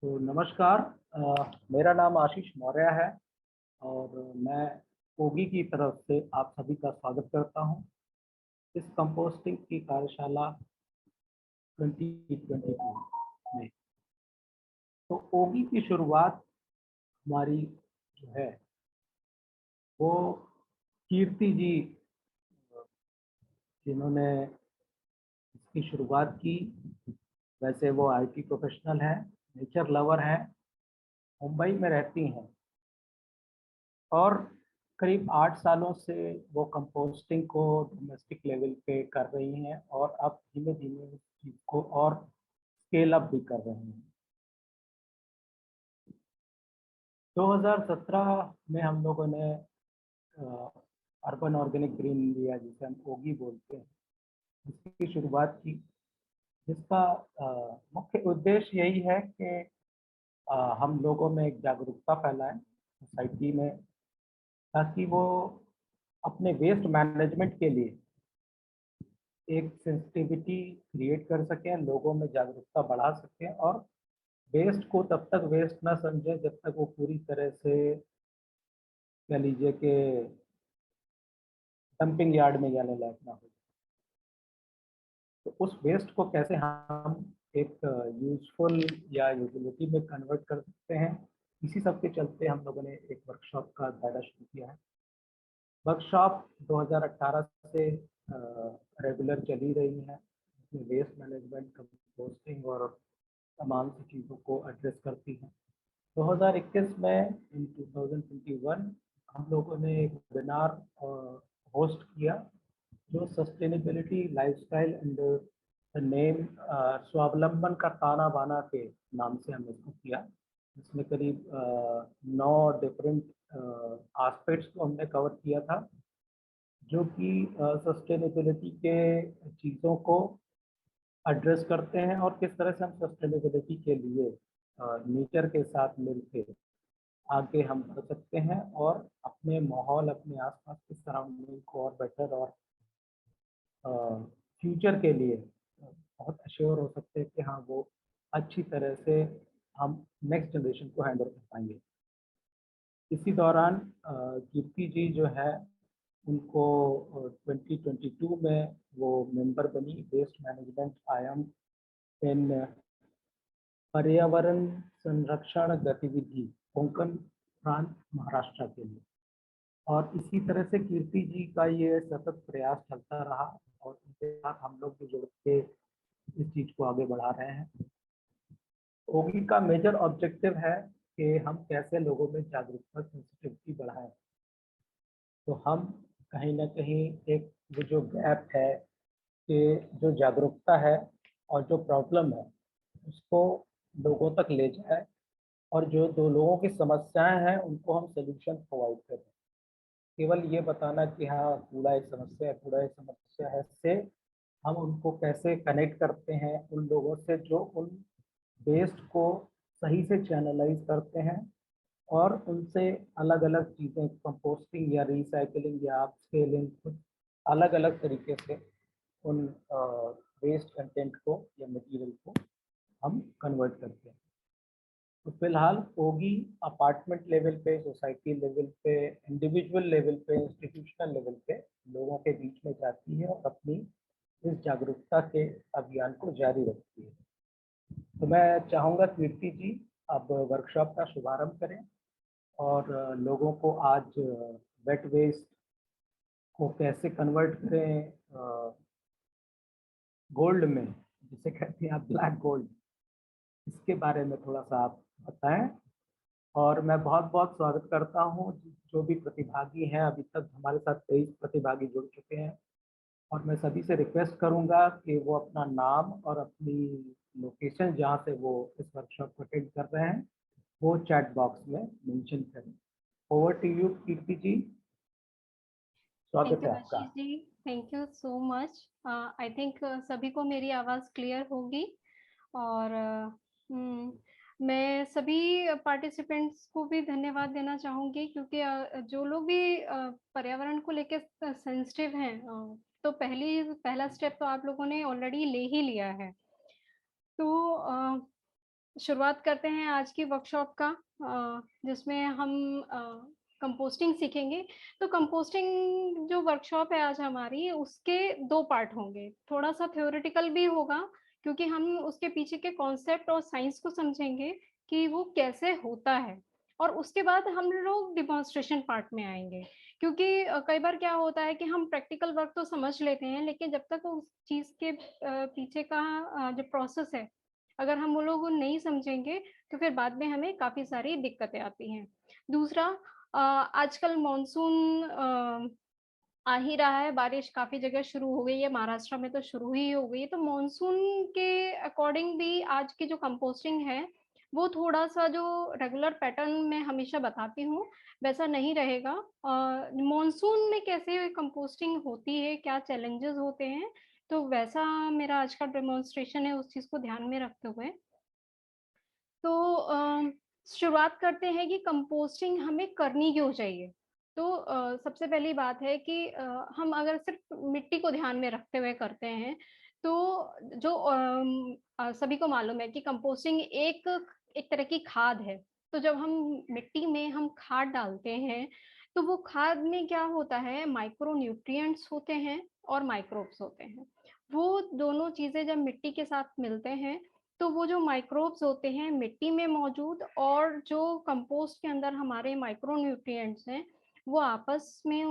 तो नमस्कार। मेरा नाम आशीष मौर्य है और मैं ओगी की तरफ से आप सभी का स्वागत करता हूं इस कंपोस्टिंग की कार्यशाला 2022 में। तो ओगी की शुरुआत हमारी जो है वो कीर्ति जी, जिन्होंने इसकी शुरुआत की। वैसे वो आईटी प्रोफेशनल हैं, नेचर लवर हैं, मुंबई में रहती हैं और करीब 8 सालों से वो कंपोस्टिंग को डोमेस्टिक लेवल पे कर रही हैं और अब धीमे धीमे उस चीज़ को और स्केल अप भी कर रही हैं। 2017 में हम लोगों ने अर्बन ऑर्गेनिक ग्रीन इंडिया, जिसे हम ओगी बोलते हैं, इसकी शुरुआत की, जिसका मुख्य उद्देश्य यही है कि हम लोगों में एक जागरूकता फैलाएं सोसाइटी में, ताकि वो अपने वेस्ट मैनेजमेंट के लिए एक सेंसिटिविटी क्रिएट कर सकें, लोगों में जागरूकता बढ़ा सकें और वेस्ट को तब तक वेस्ट ना समझें जब तक वो पूरी तरह से, कह लीजिए कि, डंपिंग यार्ड में जाने लायक ना हो। तो उस वेस्ट को कैसे हम एक यूजफुल या यूटिलिटी में कन्वर्ट कर सकते हैं, इसी सब के चलते हम लोगों ने एक वर्कशॉप का दायरा शुरू किया है। वर्कशॉप 2018 से रेगुलर चली रही है, इसमें वेस्ट मैनेजमेंट, कंपोस्टिंग और तमाम सी चीज़ों को एड्रेस करती हैं। 2021 में, इन 2021, हम लोगों ने एक वेबिनार होस्ट किया, जो sustainability lifestyle and the name, स्वावलंबन का ताना बाना के नाम से हमने इसको किया। इसमें करीब 9 डिफरेंट एस्पेक्ट्स को हमने कवर किया था, जो कि सस्टेनेबिलिटी के चीज़ों को एड्रेस करते हैं और किस तरह से हम सस्टेनेबिलिटी के लिए नेचर के साथ मिलके आगे हम बढ़ सकते हैं और अपने माहौल, अपने आसपास की सराउंडिंग को और बेटर और फ्यूचर के लिए बहुत अश्योर हो सकते हैं कि हाँ, वो अच्छी तरह से हम नेक्स्ट जनरेशन को हैंडल कर पाएंगे। इसी दौरान कीर्ति जी जो है, उनको 2022 में वो मेंबर बनी वेस्ट मैनेजमेंट आयाम इन पर्यावरण संरक्षण गतिविधि, कोंकण प्रांत, महाराष्ट्र के लिए। और इसी तरह से कीर्ति जी का ये सतत प्रयास चलता रहा और उनके साथ हम लोग भी जुड़ के इस चीज़ को आगे बढ़ा रहे हैं। ओगी का मेजर ऑब्जेक्टिव है कि हम कैसे लोगों में जागरूकता, सेंसिटिविटी बढ़ाएं। तो हम कहीं ना कहीं एक, वो जो गैप है कि जो जागरूकता है और जो प्रॉब्लम है, उसको लोगों तक ले जाए और जो दो लोगों की समस्याएं हैं उनको हम सोल्यूशन प्रोवाइड करें। केवल ये बताना कि हाँ, कूड़ा एक समस्या है, कूड़ा एक समस्या है, से हम उनको कैसे कनेक्ट करते हैं उन लोगों से जो उन वेस्ट को सही से चैनलाइज करते हैं और उनसे अलग अलग चीज़ें, कंपोस्टिंग या रिसाइकलिंग या अपस्केलिंग, कुछ अलग अलग तरीके से उन वेस्ट कंटेंट को या मटेरियल को हम कन्वर्ट करते हैं। तो फिलहाल ओगी अपार्टमेंट लेवल पे, सोसाइटी लेवल पे, इंडिविजुअल लेवल पे, इंस्टीट्यूशनल लेवल पे लोगों के बीच में जाती है और अपनी इस जागरूकता के अभियान को जारी रखती है। तो मैं चाहूँगा कीर्ति जी अब वर्कशॉप का शुभारंभ करें और लोगों को आज वेट वेस्ट को कैसे कन्वर्ट करें गोल्ड में, जिसे कहते हैं आप ब्लैक गोल्ड, इसके बारे में थोड़ा सा आप बताएं। और मैं बहुत बहुत स्वागत करता हूँ जो भी प्रतिभागी हैं। अभी तक हमारे साथ 23 प्रतिभागी जुड़ चुके हैं और मैं सभी से रिक्वेस्ट करूँगा कि वो अपना नाम और अपनी लोकेशन, जहाँ से वो इस वर्कशॉप को अटेंड कर रहे हैं, वो चैट बॉक्स में मेंशन करें। Over to you Kirti ji, thank स्वागत यू है आपका। Ashish ji. Thank you so much. I think सभी को मेरी आवाज़ क्लियर होगी और मैं सभी पार्टिसिपेंट्स को भी धन्यवाद देना चाहूँगी, क्योंकि जो लोग भी पर्यावरण को लेकर सेंसिटिव हैं, तो पहला स्टेप तो आप लोगों ने ऑलरेडी ले ही लिया है। तो शुरुआत करते हैं आज की वर्कशॉप का, जिसमें हम कंपोस्टिंग सीखेंगे। तो कंपोस्टिंग जो वर्कशॉप है आज हमारी, उसके 2 पार्ट होंगे। थोड़ा-सा थ्योरेटिकल भी होगा, क्योंकि हम उसके पीछे के कॉन्सेप्ट और साइंस को समझेंगे कि वो कैसे होता है। और उसके बाद हम लोग डेमोंस्ट्रेशन पार्ट में आएँगे, क्योंकि कई बार क्या होता है कि हम प्रैक्टिकल वर्क तो समझ लेते हैं, लेकिन जब तक उस चीज़ के पीछे का जो प्रोसेस है, अगर हम वो लोग नहीं समझेंगे, तो फिर बाद में हमें काफ़ी सारी दिक्कतें आती हैं। दूसरा, आजकल मानसून आ ही रहा है, बारिश काफ़ी जगह शुरू हो गई है, महाराष्ट्र में तो शुरू ही हो गई है, तो मानसून के अकॉर्डिंग भी आज की जो कंपोस्टिंग है, वो थोड़ा-सा जो रेगुलर पैटर्न मैं हमेशा बताती हूँ, वैसा नहीं रहेगा। मानसून में कैसे कंपोस्टिंग होती है, क्या चैलेंजेज़ होते हैं, तो वैसा मेरा आज का डेमोंस्ट्रेशन है उस चीज़ को ध्यान में रखते हुए। तो शुरुआत करते हैं कि कंपोस्टिंग हमें करनी क्यों चाहिए? तो सबसे पहली बात है कि हम अगर सिर्फ़ मिट्टी को ध्यान में रखते हुए करते हैं, तो जो सभी को मालूम है कि कंपोस्टिंग एक एक तरह की खाद है। तो जब हम मिट्टी में हम खाद डालते हैं, तो वो खाद में क्या होता है, माइक्रो न्यूट्रिएंट्स होते हैं और माइक्रोब्स होते हैं। वो दोनों चीज़ें जब मिट्टी के साथ मिलते हैं, तो वो जो माइक्रोब्स होते हैं मिट्टी में मौजूद और जो कंपोस्ट के अंदर हमारे माइक्रो न्यूट्रिएंट्स हैं, वो आपस में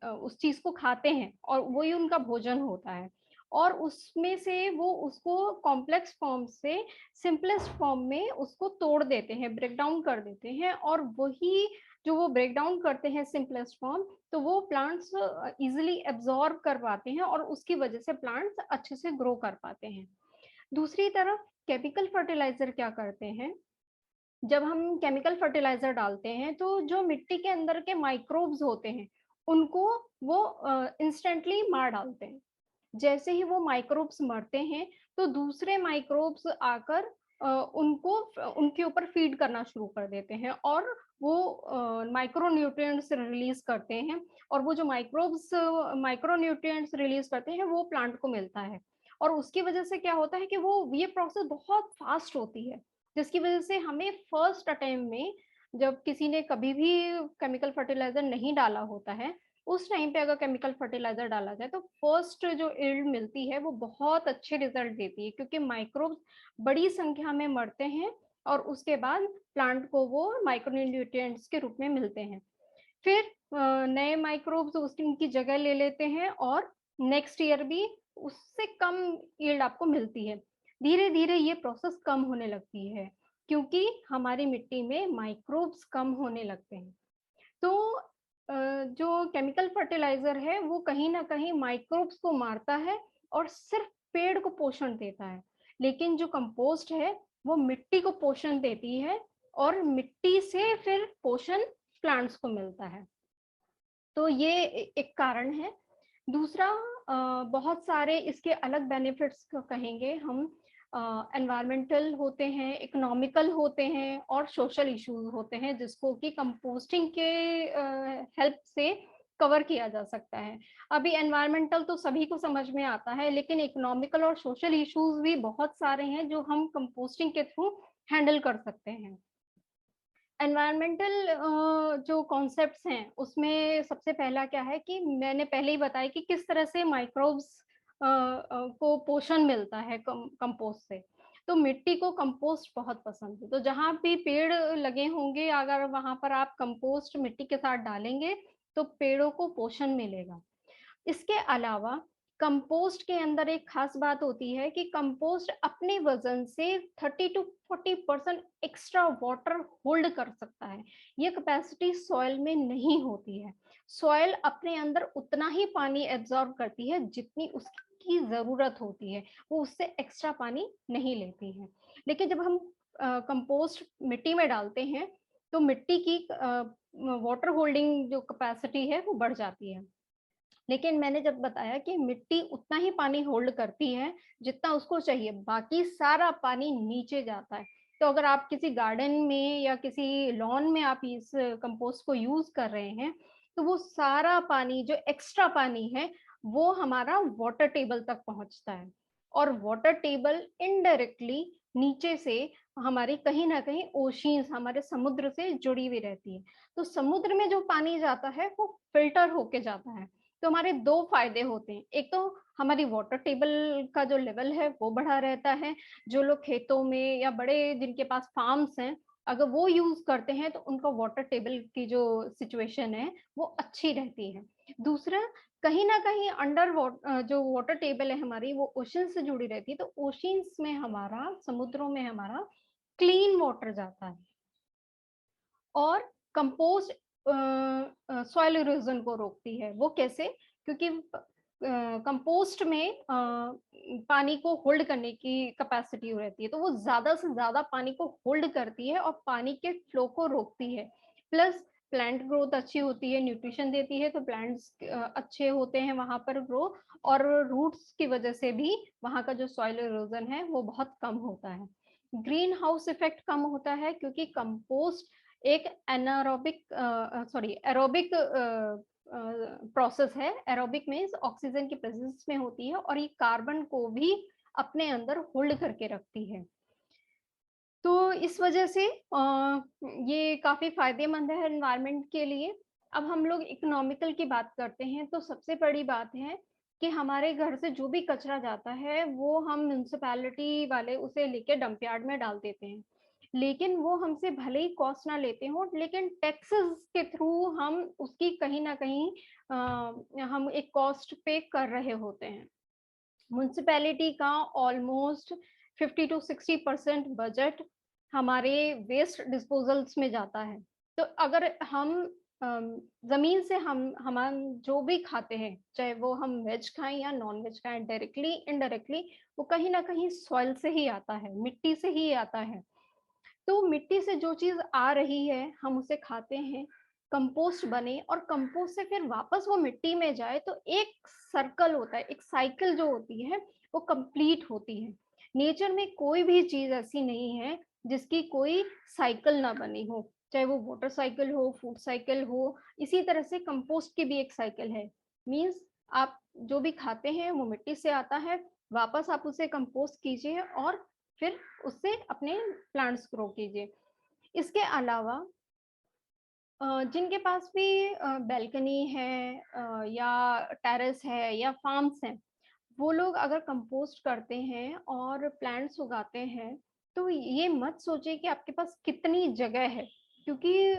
उस चीज़ को खाते हैं और वही उनका भोजन होता है। और उसमें से वो उसको कॉम्प्लेक्स फॉर्म से सिम्पलेस्ट फॉर्म में उसको तोड़ देते हैं, ब्रेक डाउन कर देते हैं और वही जो वो ब्रेक डाउन करते हैं सिम्पलेस्ट फॉर्म, तो वो प्लांट्स ईज़िली एब्ज़ॉर्ब कर पाते हैं और उसकी वजह से प्लांट्स अच्छे से ग्रो कर पाते हैं। दूसरी तरफ केमिकल फर्टिलाइज़र क्या करते हैं, जब हम केमिकल फर्टिलाइज़र डालते हैं, तो जो मिट्टी के अंदर के माइक्रोब्स होते हैं, उनको वो इंस्टेंटली मार डालते हैं। जैसे ही वो माइक्रोब्स मरते हैं, तो दूसरे माइक्रोब्स आकर उनको उनके ऊपर फ़ीड करना शुरू कर देते हैं और वो माइक्रो न्यूट्रिएंट्स रिलीज़ करते हैं और वो जो माइक्रोब्स माइक्रो न्यूट्रिएंट्स रिलीज़ करते हैं, वो प्लांट को मिलता है। और उसकी वजह से क्या होता है कि वो ये प्रोसेस बहुत फ़ास्ट होती है, जिसकी वजह से हमें फर्स्ट अटेम्प्ट में जब किसी ने कभी भी केमिकल फर्टिलाइज़र नहीं डाला होता है, उस टाइम पे अगर केमिकल फर्टिलाइज़र डाला जाए, तो फर्स्ट जो यील्ड मिलती है, वो बहुत अच्छे रिज़ल्ट देती है क्योंकि माइक्रोब्स बड़ी संख्या में मरते हैं और उसके बाद प्लांट को वो माइक्रोन्यूट्रिएंट्स के रूप में मिलते हैं। फिर नए माइक्रोब्स उनकी जगह ले लेते हैं और नेक्स्ट ईयर भी उससे कम यील्ड आपको मिलती है। धीरे-धीरे ये प्रोसेस कम होने लगती है, क्योंकि हमारी मिट्टी में माइक्रोब्स कम होने लगते हैं। तो जो केमिकल फर्टिलाइज़र है वो कहीं न कहीं माइक्रोब्स को मारता है और सिर्फ़ पेड़ को पोषण देता है। लेकिन जो कंपोस्ट है वो मिट्टी को पोषण देती है और मिट्टी से फिर पोषण प्लांट्स को मिलता है। तो ये एक कारण है। दूसरा, बहुत सारे इसके अलग बेनिफिट्स कहेंगे हम। एनवायरमेंटल होते हैं, इकोनॉमिकल होते हैं और सोशल इश्यूज होते हैं जिसको कि कंपोस्टिंग के हेल्प से कवर किया जा सकता है। अभी एनवायरमेंटल तो सभी को समझ में आता है, लेकिन इकोनॉमिकल और सोशल इश्यूज भी बहुत सारे हैं जो हम कंपोस्टिंग के थ्रू हैंडल कर सकते हैं। एनवायरमेंटल जो कॉन्सेप्ट्स हैं, उसमें सबसे पहला क्या है कि मैंने पहले ही बताया कि किस तरह से माइक्रोब्स को पोषण मिलता है कंपोस्ट से। तो मिट्टी को कंपोस्ट बहुत पसंद है, तो जहाँ भी पेड़ लगे होंगे, अगर वहाँ पर आप कंपोस्ट मिट्टी के साथ डालेंगे, तो पेड़ों को पोषण मिलेगा। इसके अलावा कंपोस्ट के अंदर एक खास बात होती है कि कंपोस्ट अपने वजन से 30 टू 40% एक्स्ट्रा वाटर होल्ड कर सकता है। ये कैपेसिटी सॉइल में नहीं होती है। सॉइल अपने अंदर उतना ही पानी एब्जॉर्ब करती है जितनी उसकी ज़रूरत होती है। वो उससे एक्स्ट्रा पानी नहीं लेती है। लेकिन जब हम कंपोस्ट मिट्टी में डालते हैं, तो मिट्टी की वाटर होल्डिंग जो कैपेसिटी है वो बढ़ जाती है। लेकिन मैंने जब बताया कि मिट्टी उतना ही पानी होल्ड करती है, जितना उसको चाहिए, बाकी सारा पानी नीचे जाता है। तो अगर आप किसी गार्डन में या किसी लॉन में आप इस कंपोस्ट को यूज़ कर रहे हैं, तो वो सारा पानी जो एक्स्ट्रा पानी है, वो हमारा वाटर टेबल तक पहुँचता है और वाटर टेबल इनडायरेक्टली नीचे से हमारी कहीं ना कहीं ओशियंस हमारे समुद्र से जुड़ी हुई रहती है। तो समुद्र में जो पानी जाता है वो फिल्टर होके जाता है। तो हमारे दो फायदे होते हैं, एक तो हमारी वाटर टेबल का जो लेवल है वो बढ़ा रहता है। जो लोग खेतों में या बड़े जिनके पास फार्म्स हैं, अगर वो यूज करते हैं तो उनका वाटर टेबल की जो सिचुएशन है वो अच्छी रहती है। दूसरा, कहीं ना कहीं जो वाटर टेबल है हमारी वो ओशन से जुड़ी रहती है, तो ओशंस में हमारा, समुद्रों में हमारा क्लीन वाटर जाता है और कंपोस्ट सॉइल इरोजन को रोकती है। वो कैसे? क्योंकि कंपोस्ट में पानी को होल्ड करने की कैपेसिटी रहती है, तो वो ज्यादा से ज्यादा पानी को होल्ड करती है और पानी के फ्लो को रोकती है। प्लस प्लांट ग्रोथ अच्छी होती है, न्यूट्रिशन देती है, तो प्लांट्स अच्छे होते हैं वहां पर ग्रो, और रूट्स की वजह से भी वहां का जो सॉइल इरोजन है वो बहुत कम होता है। ग्रीन हाउस इफेक्ट कम होता है क्योंकि कंपोस्ट एक एरोबिक प्रोसेस है। एरोबिक मीन्स ऑक्सीजन की प्रेजेंस में होती है और ये कार्बन को भी अपने अंदर होल्ड करके रखती है। तो इस वजह से ये काफी फायदेमंद है एनवायरनमेंट के लिए। अब हम लोग इकोनॉमिकल की बात करते हैं, तो सबसे बड़ी बात है कि हमारे घर से जो भी कचरा जाता है वो हम म्यूनिसिपैलिटी वाले उसे लेके डंप यार्ड में डाल देते हैं, लेकिन वो हमसे भले ही कॉस्ट ना लेते हो, लेकिन टैक्सेस के थ्रू हम उसकी कहीं ना कहीं हम एक कॉस्ट पे कर रहे होते हैं। म्यूनिसिपैलिटी का ऑलमोस्ट 50 to 60% बजट हमारे वेस्ट डिस्पोजल्स में जाता है। तो अगर हम जमीन से हम जो भी खाते हैं, चाहे वो हम वेज खाएं या नॉन वेज खाएं, डायरेक्टली इनडायरेक्टली वो कहीं ना कहीं सॉइल से ही आता है, मिट्टी से ही आता है। तो मिट्टी से जो चीज आ रही है हम उसे खाते हैं, कंपोस्ट बने और कंपोस्ट से फिर वापस वो मिट्टी में जाए, तो एक सर्कल होता है, एक साइकिल जो होती है वो कंप्लीट होती है। नेचर में कोई भी चीज ऐसी नहीं है जिसकी कोई साइकिल ना बनी हो, चाहे वो वाटर साइकिल हो, फूड साइकिल हो। इसी तरह से कंपोस्ट की भी एक साइकिल है। मीन्स आप जो भी खाते हैं वो मिट्टी से आता है, वापस आप उसे कंपोस्ट कीजिए और फिर उससे अपने प्लांट्स ग्रो कीजिए। इसके अलावा जिनके पास भी बैल्कनी है या टेरेस है या फार्म्स हैं, वो लोग अगर कंपोस्ट करते हैं और प्लांट्स उगाते हैं, तो ये मत सोचिए कि आपके पास कितनी जगह है, क्योंकि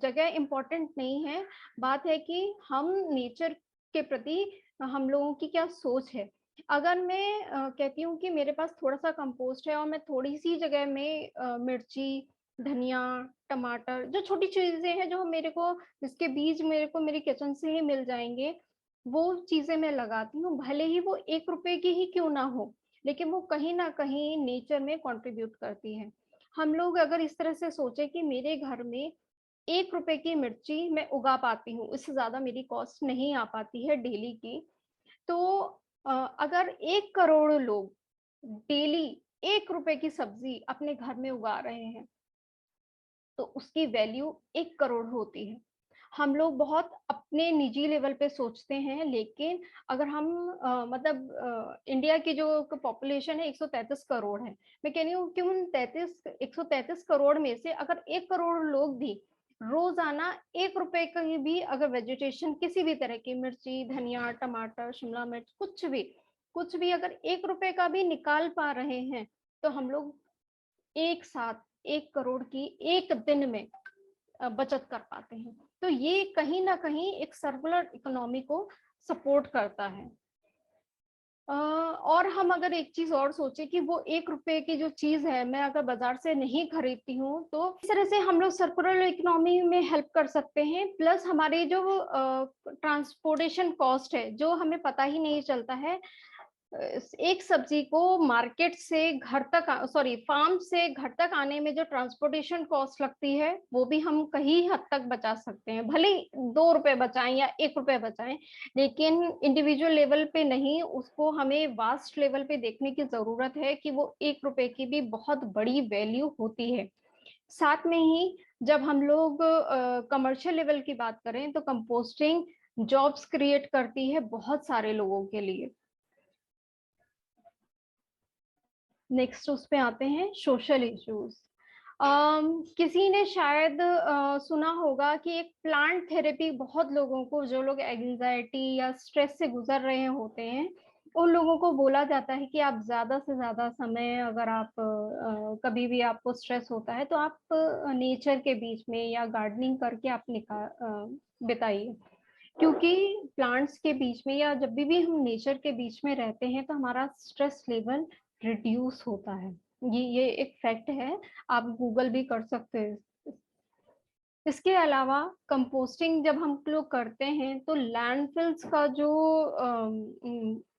जगह इम्पोर्टेंट नहीं है। बात है कि हम नेचर के प्रति हम लोगों की क्या सोच है। अगर मैं कहती हूँ कि मेरे पास थोड़ा सा कंपोस्ट है और मैं थोड़ी सी जगह में मिर्ची, धनिया, टमाटर, जो छोटी चीजें हैं जो मेरे को, जिसके बीज मेरे को मेरी किचन से ही मिल जाएंगे, वो चीजें मैं लगाती हूँ, भले ही वो 1 रुपए की ही क्यों ना हो, लेकिन वो कहीं ना कहीं नेचर में कंट्रीब्यूट करती है। हम लोग अगर इस तरह से सोचे कि मेरे घर में 1 रुपए की मिर्ची मैं उगा पाती हूँ, इससे ज्यादा मेरी कॉस्ट नहीं आ पाती है डेली की, तो अगर 1 करोड़ लोग डेली 1 रुपए की सब्जी अपने घर में उगा रहे हैं, तो उसकी वैल्यू 1 करोड़ होती है। हम लोग बहुत अपने निजी लेवल पे सोचते हैं, लेकिन अगर हम इंडिया की जो पॉपुलेशन है 133 करोड़ है, मैं कह रही हूँ कि उन 133 करोड़ में से अगर 1 करोड़ लोग भी रोजाना 1 रुपए की भी अगर वेजिटेशन, किसी भी तरह की मिर्ची, धनिया, टमाटर, शिमला मिर्च, कुछ भी अगर 1 रुपए का भी निकाल पा रहे हैं, तो हम लोग एक साथ 1 करोड़ की एक दिन में बचत कर पाते हैं। तो ये कहीं ना कहीं एक सर्कुलर इकोनॉमी को सपोर्ट करता है। और हम अगर एक चीज और सोचे कि वो 1 रुपए की जो चीज है मैं अगर बाजार से नहीं खरीदती हूँ, तो इस तरह से हम लोग सर्कुलर इकोनॉमी में हेल्प कर सकते हैं। प्लस हमारी जो ट्रांसपोर्टेशन कॉस्ट है, जो हमें पता ही नहीं चलता है, एक सब्जी को मार्केट से घर तक, फार्म से घर तक आने में जो ट्रांसपोर्टेशन कॉस्ट लगती है, वो भी हम कहीं हद तक बचा सकते हैं। भले 2 रुपए बचाएं या 1 रुपए बचाएं, लेकिन इंडिविजुअल लेवल पे नहीं, उसको हमें वास्ट लेवल पे देखने की जरूरत है कि वो 1 रुपए की भी बहुत बड़ी वैल्यू होती है। साथ में ही जब हम लोग कमर्शियल लेवल की बात करें, तो कंपोस्टिंग जॉब्स क्रिएट करती है बहुत सारे लोगों के लिए। नेक्स्ट उस पे आते हैं सोशल इश्यूज। किसी ने शायद सुना होगा कि एक प्लांट थेरेपी बहुत लोगों को, जो लोग एंजाइटी या स्ट्रेस से गुजर रहे होते हैं, उन लोगों को बोला जाता है कि आप ज्यादा से ज्यादा समय, अगर आप कभी भी आपको स्ट्रेस होता है तो आप नेचर के बीच में या गार्डनिंग करके आप बिताइए। क्योंकि प्लांट्स के बीच में या जब भी हम नेचर के बीच में रहते हैं तो हमारा स्ट्रेस लेवल रिड्यूस होता है। ये एक फैक्ट है, आप गूगल भी कर सकते हैं। इसके अलावा कंपोस्टिंग जब हम लोग करते हैं तो लैंडफिल्स का जो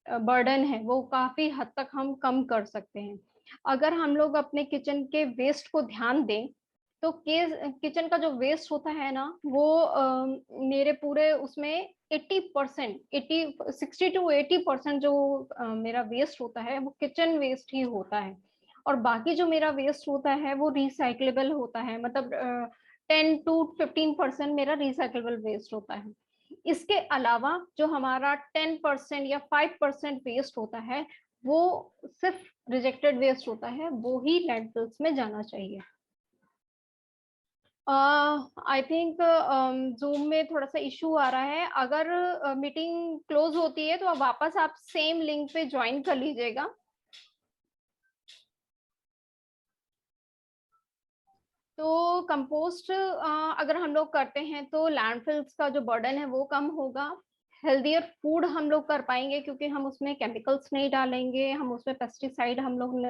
बर्डन है वो काफी हद तक हम कम कर सकते हैं। अगर हम लोग अपने किचन के वेस्ट को ध्यान दें तो किचन का जो वेस्ट होता है ना, वो मेरे पूरे उसमें 80%, 60 to 80% जो मेरा वेस्ट होता है वो किचन वेस्ट ही होता है। और बाकी जो मेरा वेस्ट होता है वो रिसाइक्लेबल होता है, मतलब 10 to 15% मेरा रिसाइक्लेबल वेस्ट होता है। इसके अलावा जो हमारा 10% या 5% वेस्ट होता है वो सिर्फ रिजेक्टेड वेस्ट होता है, वो ही लैंडफिल्स में जाना चाहिए। आई थिंक जूम में थोड़ा सा इशू आ रहा है। अगर मीटिंग क्लोज होती है तो अब वापस आप सेम लिंक पे ज्वाइन कर लीजिएगा। तो कंपोस्ट अगर हम लोग करते हैं तो लैंडफिल्स का जो बर्डन है वो कम होगा। हेल्दियर फूड हम लोग कर पाएंगे क्योंकि हम उसमें केमिकल्स नहीं डालेंगे, हम उसमें पेस्टिसाइड हम लोग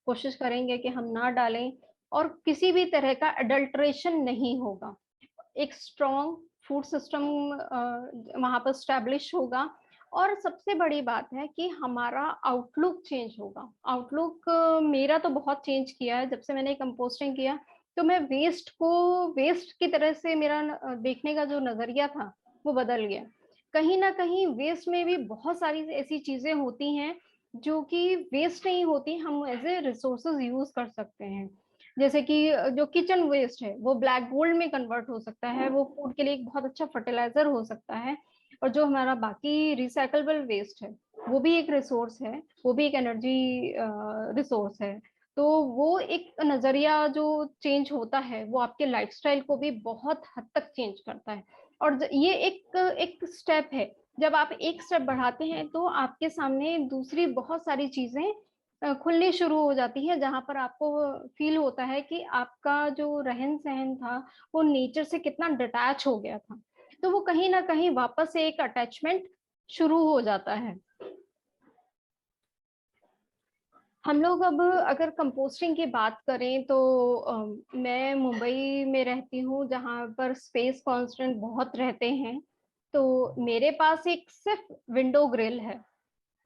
कोशिश करेंगे कि हम ना डालें, और किसी भी तरह का अडल्ट्रेशन नहीं होगा। एक स्ट्रॉन्ग फूड सिस्टम वहां पर स्टैब्लिश होगा। और सबसे बड़ी बात है कि हमारा आउटलुक चेंज होगा। आउटलुक मेरा तो बहुत चेंज किया है जब से मैंने कंपोस्टिंग किया। तो मैं वेस्ट को वेस्ट की तरह से मेरा देखने का जो नजरिया था वो बदल गया। कहीं ना कहीं वेस्ट में भी बहुत सारी ऐसी चीजें होती हैं जो कि वेस्ट नहीं होती, हम एज ए रिसोर्सेज यूज कर सकते हैं। जैसे कि जो किचन वेस्ट है वो ब्लैक गोल्ड में कन्वर्ट हो सकता है, वो फूड के लिए एक बहुत अच्छा फर्टिलाइजर हो सकता है। और जो हमारा बाकी रिसाइकलेबल वेस्ट है वो भी एक रिसोर्स है, वो भी एक एनर्जी रिसोर्स है। तो वो एक नजरिया जो चेंज होता है वो आपके लाइफस्टाइल को भी बहुत हद तक चेंज करता है। और ये एक एक स्टेप है। जब आप एक स्टेप बढ़ाते हैं तो आपके सामने दूसरी बहुत सारी चीजें खुलनी शुरू हो जाती है, जहां पर आपको फील होता है कि आपका जो रहन सहन था वो नेचर से कितना डिटैच हो गया था। तो वो कहीं ना कहीं वापस से एक अटैचमेंट शुरू हो जाता है। हम लोग अब अगर कंपोस्टिंग की बात करें तो मैं मुंबई में रहती हूँ जहाँ पर स्पेस कांस्टेंट बहुत रहते हैं। तो मेरे पास एक सिर्फ विंडो ग्रिल है,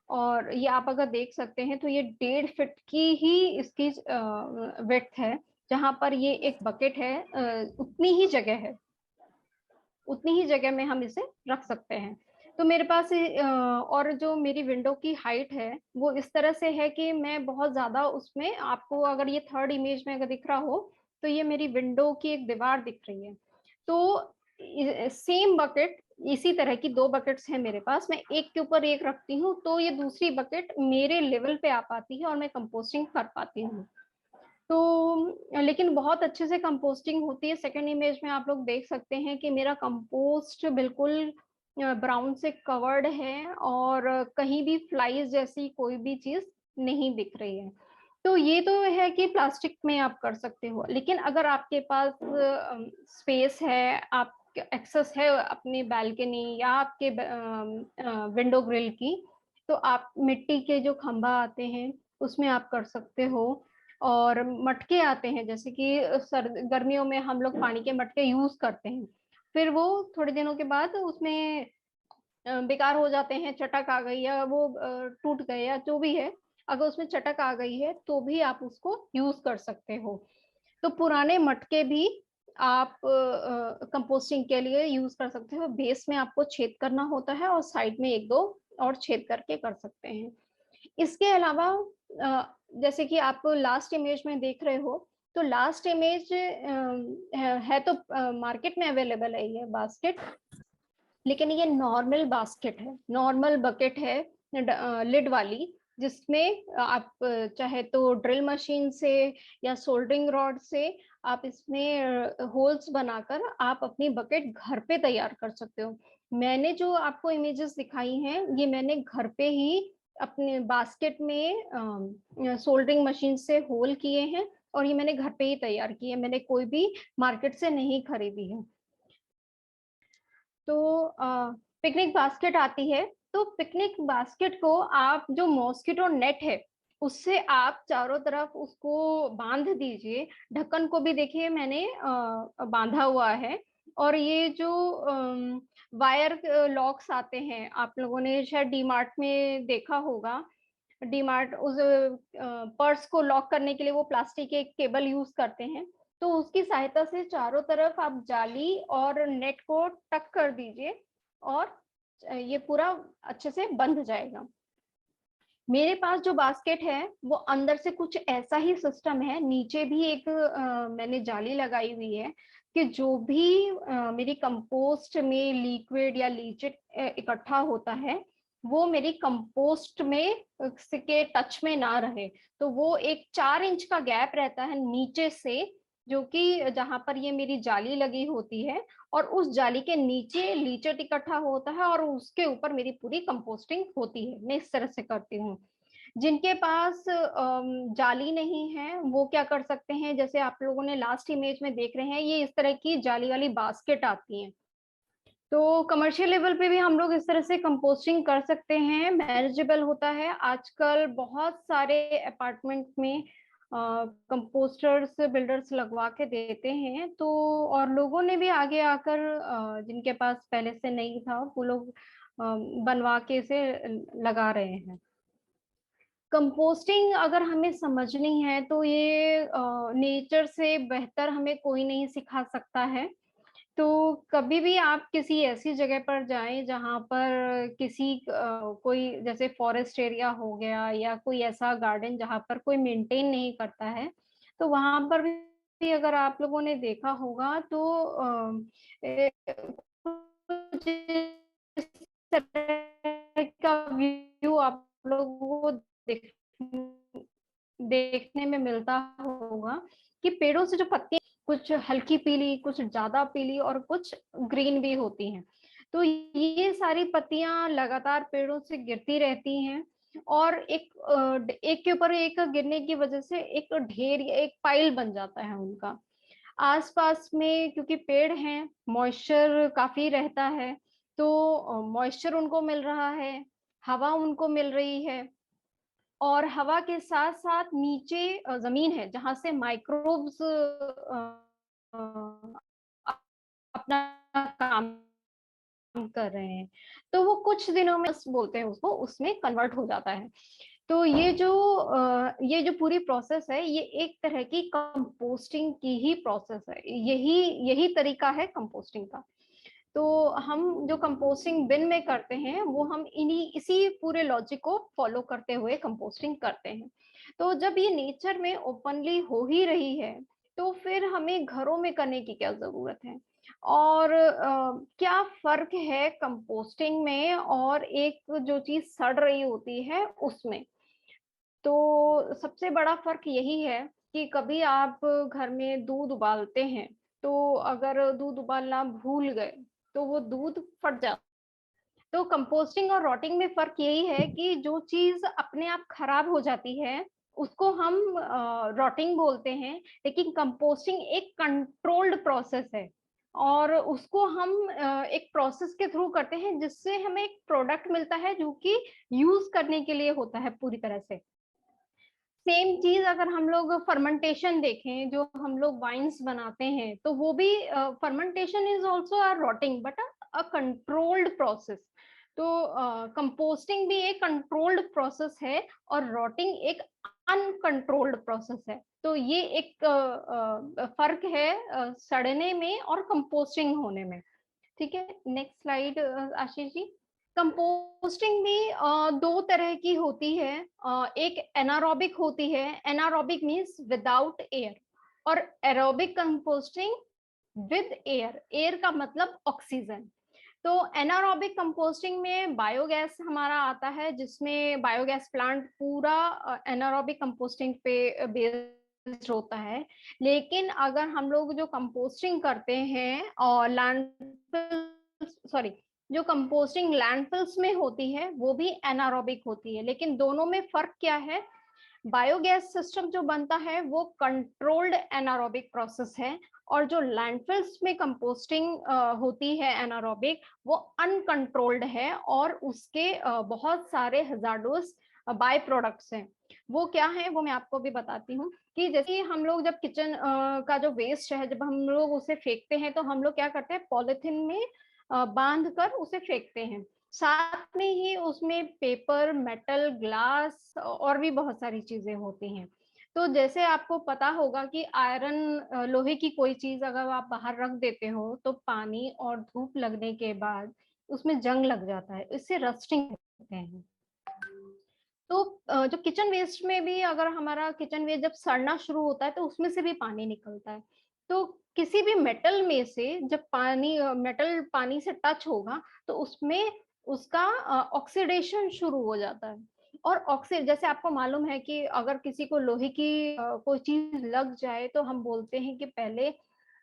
और ये आप अगर देख सकते हैं तो ये 1.5 फीट की ही इसकी विड्थ है। जहां पर ये एक बकेट है, उतनी ही जगह है, उतनी ही जगह में हम इसे रख सकते हैं। तो मेरे पास और जो मेरी विंडो की हाइट है वो इस तरह से है कि मैं बहुत ज्यादा उसमें, आपको अगर ये थर्ड इमेज में अगर दिख रहा हो तो ये मेरी विंडो की एक दीवार दिख रही है। तो सेम बकेट, इसी तरह की 2 बकेट्स हैं मेरे पास, मैं एक के ऊपर एक रखती हूँ तो ये दूसरी बकेट मेरे लेवल पे आ पाती है और मैं कंपोस्टिंग कर पाती हूँ। तो लेकिन बहुत अच्छे से कंपोस्टिंग होती है। सेकंड इमेज में आप लोग देख सकते हैं कि मेरा कंपोस्ट बिल्कुल ब्राउन से कवर्ड है और कहीं भी फ्लाइज जैसी कोई भी चीज नहीं दिख रही है। तो ये तो है कि प्लास्टिक में आप कर सकते हो, लेकिन अगर आपके पास स्पेस है, आप एक्सेस है अपनी बालकनी या आपके विंडो ग्रिल की, तो आप मिट्टी के जो खंभा आते हैं उसमें आप कर सकते हो। और मटके आते हैं, जैसे कि गर्मियों में हम लोग पानी के मटके यूज करते हैं, फिर वो थोड़े दिनों के बाद उसमें बेकार हो जाते हैं, चटक आ गई या वो टूट गए या जो भी है, अगर उसमें चटक आ गई है तो भी आप उसको यूज कर सकते हो। तो पुराने मटके भी आप कंपोस्टिंग के लिए यूज कर सकते हो। बेस में आपको छेद करना होता है और साइड में एक दो और छेद करके कर सकते हैं। इसके अलावा जैसे कि आप लास्ट इमेज में देख रहे हो, तो लास्ट इमेज है तो मार्केट में अवेलेबल है ये बास्केट, लेकिन ये नॉर्मल बास्केट है, नॉर्मल बकेट है लिड वाली। जिसमें आप चाहे तो ड्रिल मशीन से या सोल्डरिंग रॉड से आप इसमें होल्स बनाकर आप अपनी बकेट घर पे तैयार कर सकते हो। मैंने जो आपको इमेजेस दिखाई हैं, ये मैंने घर पे ही अपने बास्केट में सोल्डरिंग मशीन से होल किए हैं और ये मैंने घर पे ही तैयार किए हैं, मैंने कोई भी मार्केट से नहीं खरीदी है। तो पिकनिक बास्केट आती है, तो पिकनिक बास्केट को आप जो मॉस्किटो नेट है उससे आप चारों तरफ उसको बांध दीजिए। ढक्कन को भी देखिए मैंने बांधा हुआ है। और ये जो वायर लॉक्स आते हैं, आप लोगों ने शायद डी मार्ट में देखा होगा। डी मार्ट उस पर्स को लॉक करने के लिए वो प्लास्टिक के केबल यूज करते हैं, तो उसकी सहायता से चारों तरफ आप जाली और नेट को टक कर दीजिए और ये पूरा अच्छे से बंध जाएगा। मेरे पास जो बास्केट है वो अंदर से कुछ ऐसा ही सिस्टम है, नीचे भी एक मैंने जाली लगाई हुई है कि जो भी मेरी कंपोस्ट में लिक्विड या लीचिट इकट्ठा होता है वो मेरी कंपोस्ट में के टच में ना रहे। तो वो एक 4 इंच का गैप रहता है नीचे से, जो कि जहां पर ये मेरी जाली लगी होती है, और उस जाली के नीचे लीचट इकट्ठा होता है और उसके ऊपर मेरी पूरी कंपोस्टिंग होती है। मैं इस तरह से करती हूँ। जिनके पास जाली नहीं है वो क्या कर सकते हैं, जैसे आप लोगों ने लास्ट इमेज में देख रहे हैं, ये इस तरह की जाली वाली बास्केट आती है। तो कमर्शियल लेवल पे भी हम लोग इस तरह से कंपोस्टिंग कर सकते हैं, मैनेजेबल होता है। आजकल बहुत सारे अपार्टमेंट में कंपोस्टर्स बिल्डर्स लगवा के देते हैं, तो और लोगों ने भी आगे आकर जिनके पास पहले से नहीं था वो लोग बनवा के इसे लगा रहे हैं। कंपोस्टिंग अगर हमें समझनी है तो ये नेचर से बेहतर हमें कोई नहीं सिखा सकता है। तो कभी भी आप किसी ऐसी जगह पर जाएं जहां पर किसी कोई जैसे फॉरेस्ट एरिया हो गया या कोई ऐसा गार्डन जहां पर कोई मेंटेन नहीं करता है, तो वहां पर भी अगर आप लोगों ने देखा होगा तो कुछ इस तरह का व्यू आप लोगों को देखने में मिलता होगा कि पेड़ों से जो पत्तियां कुछ हल्की पीली, कुछ ज्यादा पीली और कुछ ग्रीन भी होती हैं। तो ये सारी पत्तियां लगातार पेड़ों से गिरती रहती हैं और एक के ऊपर एक गिरने की वजह से एक ढेर या एक पाइल बन जाता है उनका। आसपास में क्योंकि पेड़ हैं, मॉइस्चर काफी रहता है, तो मॉइस्चर उनको मिल रहा है, हवा उनको मिल रही है, और हवा के साथ साथ नीचे जमीन है जहां से माइक्रोब्स अपना काम कर रहे हैं, तो वो कुछ दिनों में बोलते हैं उसको, उसमें कन्वर्ट हो जाता है। तो ये जो पूरी प्रोसेस है ये एक तरह की कंपोस्टिंग की ही प्रोसेस है, यही यही तरीका है कंपोस्टिंग का। तो हम जो कंपोस्टिंग बिन में करते हैं वो हम इसी पूरे लॉजिक को फॉलो करते हुए कंपोस्टिंग करते हैं। तो जब ये नेचर में ओपनली हो ही रही है तो फिर हमें घरों में करने की क्या जरूरत है, और क्या फर्क है कंपोस्टिंग में और एक जो चीज सड़ रही होती है उसमें। तो सबसे बड़ा फर्क यही है कि कभी आप घर में दूध उबालते हैं, तो अगर दूध उबालना भूल गए तो वो दूध फट जाता है। तो कंपोस्टिंग और रॉटिंग में फर्क यही है कि जो चीज अपने आप खराब हो जाती है उसको हम रॉटिंग बोलते हैं, लेकिन कंपोस्टिंग एक कंट्रोल्ड प्रोसेस है और उसको हम एक प्रोसेस के थ्रू करते हैं जिससे हमें एक प्रोडक्ट मिलता है जो कि यूज करने के लिए होता है पूरी तरह से। सेम चीज अगर हम लोग फर्मेंटेशन देखें, जो हम लोग वाइन्स बनाते हैं, तो वो भी fermentation is also a rotting but a controlled process. तो कंपोस्टिंग भी एक कंट्रोल्ड प्रोसेस है और रॉटिंग एक अनकंट्रोल्ड प्रोसेस है। तो ये एक फर्क है सड़ने में और कंपोस्टिंग होने में। ठीक है, next slide Ashish ji. Composting भी दो तरह की होती है। एक एनारोबिक होती है, एनारोबिक मींस विदाउट एयर, और aerobic composting with air. Air का मतलब ऑक्सीजन। तो एनारोबिक कंपोस्टिंग में बायोगैस हमारा आता है, जिसमें बायोगैस प्लांट पूरा एनारोबिक कंपोस्टिंग पे बेस्ड होता है। लेकिन अगर हम लोग जो कंपोस्टिंग करते हैं और जो कंपोस्टिंग लैंडफिल्स में होती है वो भी एनारोबिक होती है। लेकिन दोनों में फर्क क्या है? बायोगैस सिस्टम जो बनता है वो कंट्रोल्ड एनारोबिक प्रोसेस है, और जो लैंडफिल्स में कंपोस्टिंग होती है एनारोबिक, वो अनकंट्रोल्ड है और उसके बहुत सारे हजार्डोस बाय प्रोडक्ट्स हैं। वो क्या है वो मैं आपको भी बताती हूँ। कि जैसे हम लोग जब किचन का जो वेस्ट है, जब हम लोग उसे फेंकते हैं तो हम लोग क्या करते हैं, पॉलिथीन में बांध कर उसे फेंकते हैं। साथ में ही उसमें पेपर, मेटल, ग्लास और भी बहुत सारी चीजें होती हैं। तो जैसे आपको पता होगा कि आयरन, लोहे की कोई चीज अगर आप बाहर रख देते हो तो पानी और धूप लगने के बाद उसमें जंग लग जाता है, इससे रस्टिंग होते हैं। तो जो किचन वेस्ट में भी, अगर हमारा किचन वेस्ट जब सड़ना शुरू होता है तो उसमें से भी पानी निकलता है। तो किसी भी मेटल में से जब मेटल पानी से टच होगा तो उसमें उसका ऑक्सीडेशन शुरू हो जाता है। और ऑक्सी जैसे आपको मालूम है कि अगर किसी को लोहे की कोई चीज लग जाए तो हम बोलते हैं कि पहले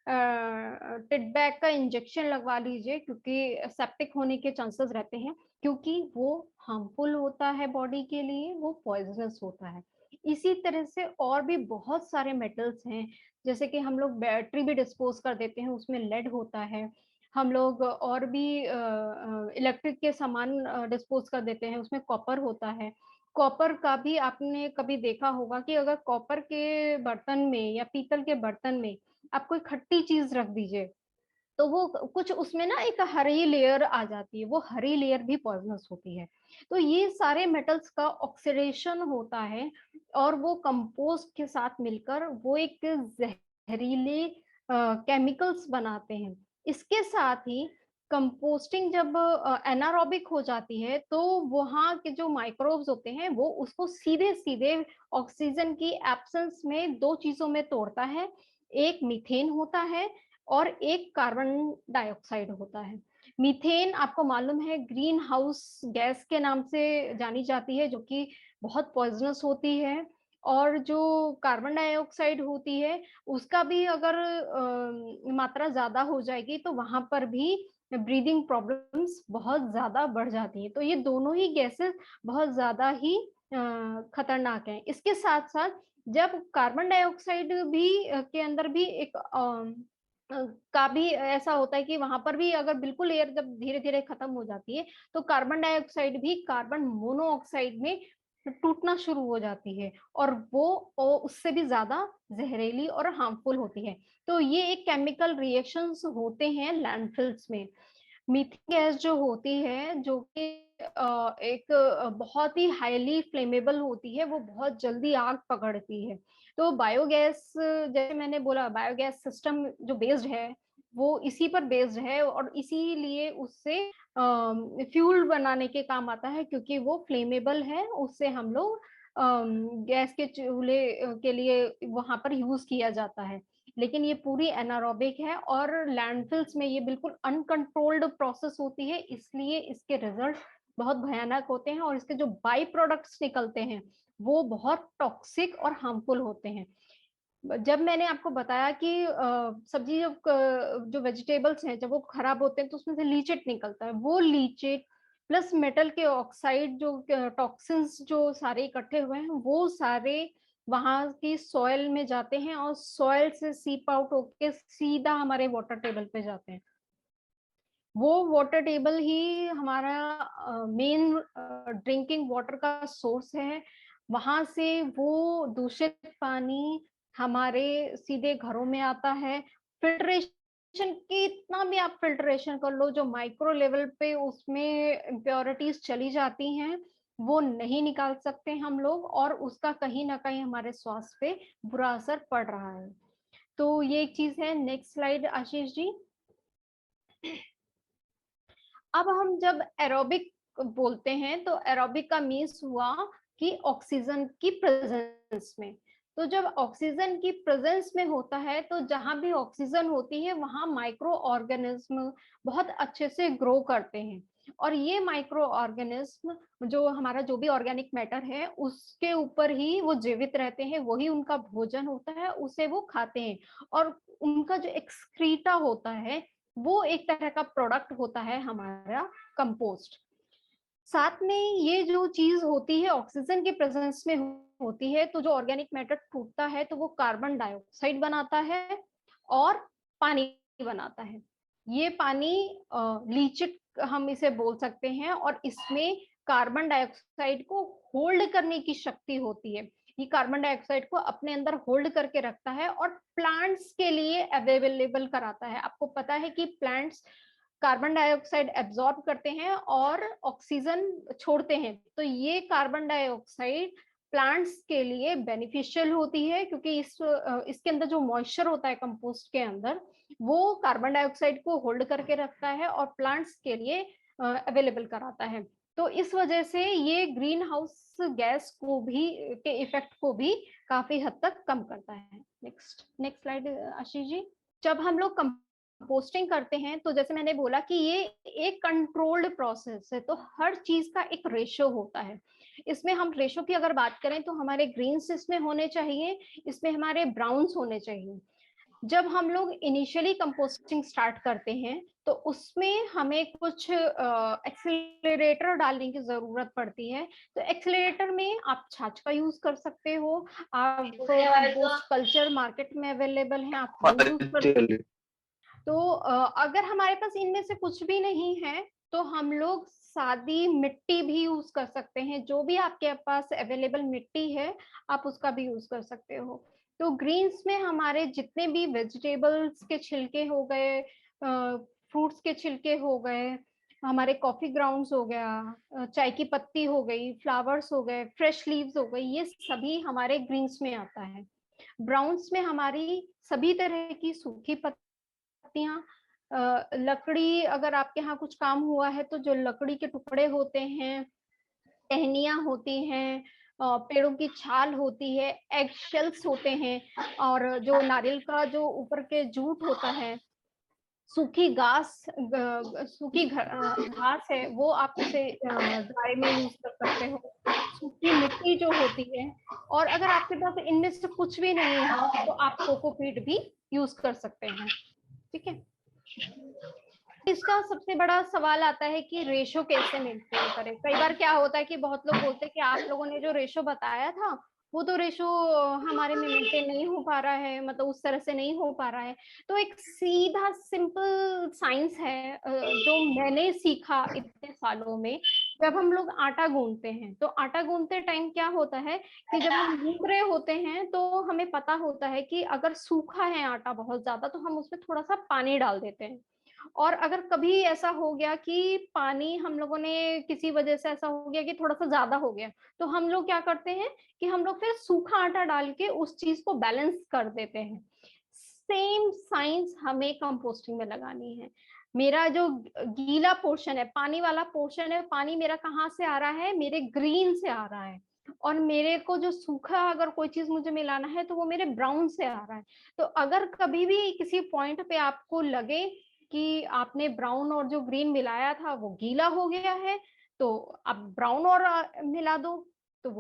टिडबैक का इंजेक्शन लगवा लीजिए, क्योंकि सेप्टिक होने के चांसेस रहते हैं, क्योंकि वो हार्मफुल होता है बॉडी के लिए, वो पॉइजनस होता है। इसी तरह से और भी बहुत सारे मेटल्स हैं, जैसे कि हम लोग बैटरी भी डिस्पोज कर देते हैं, उसमें लेड होता है। हम लोग और भी इलेक्ट्रिक के सामान डिस्पोज कर देते हैं, उसमें कॉपर होता है। कॉपर का भी आपने कभी देखा होगा कि अगर कॉपर के बर्तन में या पीतल के बर्तन में आप कोई खट्टी चीज रख दीजिए तो वो कुछ उसमें ना एक हरी लेयर आ जाती है, वो हरी लेयर भी पॉइजनस होती है। तो ये सारे मेटल्स का ऑक्सीडेशन होता है और वो कंपोस्ट के साथ मिलकर वो एक जहरीले केमिकल्स बनाते हैं। इसके साथ ही कंपोस्टिंग जब एनारोबिक हो जाती है तो वहाँ के जो माइक्रोब्स होते हैं वो उसको सीधे सीधे ऑक्सीजन की एब्सेंस में दो चीजों में तोड़ता है। एक मीथेन होता है और एक कार्बन डाइऑक्साइड होता है। मीथेन आपको मालूम है ग्रीन हाउस गैस के नाम से जानी जाती है, जो कि बहुत पॉइजनस होती है। और जो कार्बन डाइऑक्साइड होती है उसका भी अगर मात्रा ज्यादा हो जाएगी तो वहां पर भी ब्रीदिंग प्रॉब्लम्स बहुत ज्यादा बढ़ जाती है। तो ये दोनों ही गैसेस बहुत ज्यादा ही खतरनाक हैं। इसके साथ साथ जब कार्बन डाइऑक्साइड भी के अंदर भी एक का भी ऐसा होता है कि वहां पर भी अगर बिल्कुल एयर जब धीरे धीरे खत्म हो जाती है तो कार्बन डाइऑक्साइड भी कार्बन मोनोऑक्साइड में टूटना शुरू हो जाती है, और वो उससे भी ज्यादा जहरीली और हार्मफुल होती है। तो ये एक केमिकल रिएक्शंस होते हैं लैंडफिल्स में। मीथेन गैस जो होती है, जो कि एक बहुत ही हाईली फ्लेमेबल होती है, वो बहुत जल्दी आग पकड़ती है। तो बायोगैस, जैसे मैंने बोला, बायोगैस सिस्टम जो बेस्ड है वो इसी पर बेस्ड है, और इसीलिए उससे फ्यूल बनाने के काम आता है, क्योंकि वो फ्लेमेबल है। उससे हम लोग गैस के चूल्हे के लिए वहां पर यूज किया जाता है। लेकिन ये पूरी एनारोबिक है और लैंडफिल्स में ये बिल्कुल अनकंट्रोल्ड प्रोसेस होती है, इसलिए इसके रिजल्ट बहुत भयानक होते हैं और इसके जो बाई प्रोडक्ट्स निकलते हैं वो बहुत टॉक्सिक और हार्मफुल होते हैं। जब मैंने आपको बताया कि सब्जी जो वेजिटेबल्स हैं जब वो खराब होते हैं तो उसमें से लीचेट निकलता है, वो लीचेट प्लस मेटल के ऑक्साइड जो टॉक्सिन्स जो सारे इकट्ठे हुए हैं वो सारे वहां की सॉइल में जाते हैं और सॉइल से सीप आउट होके सीधा हमारे वाटर टेबल पे जाते हैं। वो वाटर टेबल ही हमारा मेन ड्रिंकिंग वाटर का सोर्स है। वहां से वो दूषित पानी हमारे सीधे घरों में आता है। फिल्ट्रेशन कितना भी आप फिल्ट्रेशन कर लो, जो माइक्रो लेवल पे उसमें इम्प्योरिटीज चली जाती हैं वो नहीं निकाल सकते हम लोग, और उसका कहीं ना कहीं हमारे स्वास्थ्य पे बुरा असर पड़ रहा है। तो ये एक चीज है। Next slide Ashish ji. अब हम जब एरोबिक बोलते हैं तो एरोबिक का मीन्स हुआ कि ऑक्सीजन की प्रेजेंस में। तो जब ऑक्सीजन की प्रेजेंस में होता है तो जहां भी ऑक्सीजन होती है वहां माइक्रो ऑर्गेनिज्म बहुत अच्छे से ग्रो करते हैं, और ये माइक्रो ऑर्गेनिज्म जो हमारा जो भी ऑर्गेनिक मैटर है उसके ऊपर ही वो जीवित रहते हैं, वही उनका भोजन होता है, उसे वो खाते हैं। और उनका जो एक्सक्रीटा होता है वो एक तरह का प्रोडक्ट होता है हमारा कंपोस्ट। साथ में ये जो चीज होती है ऑक्सीजन के प्रेजेंस में होती है, तो जो ऑर्गेनिक मैटर टूटता है तो वो कार्बन डाइऑक्साइड बनाता है और पानी बनाता है। ये पानी लीचिट हम इसे बोल सकते हैं, और इसमें कार्बन डाइऑक्साइड को होल्ड करने की शक्ति होती है। ये कार्बन डाइऑक्साइड को अपने अंदर होल्ड करके रखता है और प्लांट्स के लिए अवेलेबल कराता है। आपको पता है कि प्लांट्स कार्बन डाइऑक्साइड एब्जॉर्ब करते हैं और ऑक्सीजन छोड़ते हैं, तो ये कार्बन डाइऑक्साइड प्लांट्स के लिए बेनिफिशियल होती है, क्योंकि इसके अंदर जो मॉइस्चर होता है कंपोस्ट के अंदर वो कार्बन डाइऑक्साइड को होल्ड करके रखता है और प्लांट्स के लिए अवेलेबल कराता है। तो इस वजह से ये ग्रीन हाउस गैस को भी के इफेक्ट को भी काफी हद तक कम करता है। Next next slide Ashish ji. जब हम लोग कंपोस्टिंग करते हैं तो जैसे मैंने बोला कि ये एक कंट्रोल्ड प्रोसेस है, तो हर चीज का एक रेशो होता है। इसमें हम रेशो की अगर बात करें तो हमारे ग्रीन्स इसमें होने चाहिए, इसमें हमारे ब्राउन्स होने चाहिए। जब हम लोग इनिशियली कंपोस्टिंग स्टार्ट करते हैं तो उसमें हमें कुछ एक्सेलरेटर डालने की जरूरत पड़ती है। तो एक्सेलरेटर में आप छाछ का यूज कर सकते हो, आप कंपोस्ट कल्चर मार्केट में अवेलेबल है, आप वो यूज कर सकते हो। तो अगर हमारे पास इनमें से कुछ भी नहीं है तो हम लोग सादी मिट्टी भी यूज कर सकते हैं। जो भी आपके पास अवेलेबल मिट्टी है आप उसका भी यूज कर सकते हो। तो ग्रीन्स में हमारे जितने भी वेजिटेबल्स के छिलके हो गए, फ्रूट्स के छिलके हो गए, हमारे कॉफी ग्राउंड्स हो गया, चाय की पत्ती हो गई, फ्लावर्स हो गए, फ्रेश लीव्स हो गई, ये सभी हमारे ग्रीन्स में आता है। ब्राउन्स में हमारी सभी तरह की सूखी पत्तियां, लकड़ी, अगर आपके यहाँ कुछ काम हुआ है तो जो लकड़ी के टुकड़े होते हैं, टहनियां होती हैं, पेड़ों की छाल होती है, एग शेल्स होते हैं, और जो नारियल का जो ऊपर के जूट होता है, सूखी सूखी घास है वो आप उसे ड्राई में यूज कर सकते हो, सूखी मिट्टी जो होती है। और अगर आपके पास इनमें से कुछ भी नहीं है तो आप कोकोपीट भी यूज कर सकते हैं। ठीक है। इसका सबसे बड़ा सवाल आता है कि रेशो कैसे मेंटेन करें। कई बार क्या होता है कि बहुत लोग बोलते हैं कि आप लोगों ने जो रेशो बताया था वो तो रेशो हमारे में मेंटेन नहीं हो पा रहा है, मतलब उस तरह से नहीं हो पा रहा है। तो एक सीधा सिंपल साइंस है जो मैंने सीखा इतने सालों में। जब हम लोग आटा गूंथते हैं तो आटा गूंथते टाइम क्या होता है कि जब हम गूंथ रहे होते हैं तो हमें पता होता है कि अगर सूखा है आटा बहुत ज्यादा तो हम उसमें थोड़ा सा पानी डाल देते हैं। और अगर कभी ऐसा हो गया कि पानी हम लोगों ने किसी वजह से ऐसा हो गया कि थोड़ा सा ज्यादा हो गया, तो हम लोग क्या करते हैं कि हम लोग फिर सूखा आटा डाल के उस चीज को बैलेंस कर देते हैं। सेम साइंस हमें कंपोस्टिंग में लगानी है। मेरा जो गीला पोर्शन है, पानी वाला पोर्शन है, पानी मेरा कहाँ से आ रहा है, मेरे ग्रीन से आ रहा है। और मेरे को जो सूखा अगर कोई चीज मुझे मिलाना है तो वो मेरे ब्राउन से आ रहा है। तो अगर कभी भी किसी पॉइंट पे आपको लगे कि आपने ब्राउन और जो ग्रीन मिलाया था वो गीला हो गया है, तो आप ब्राउन और मिला दो, तो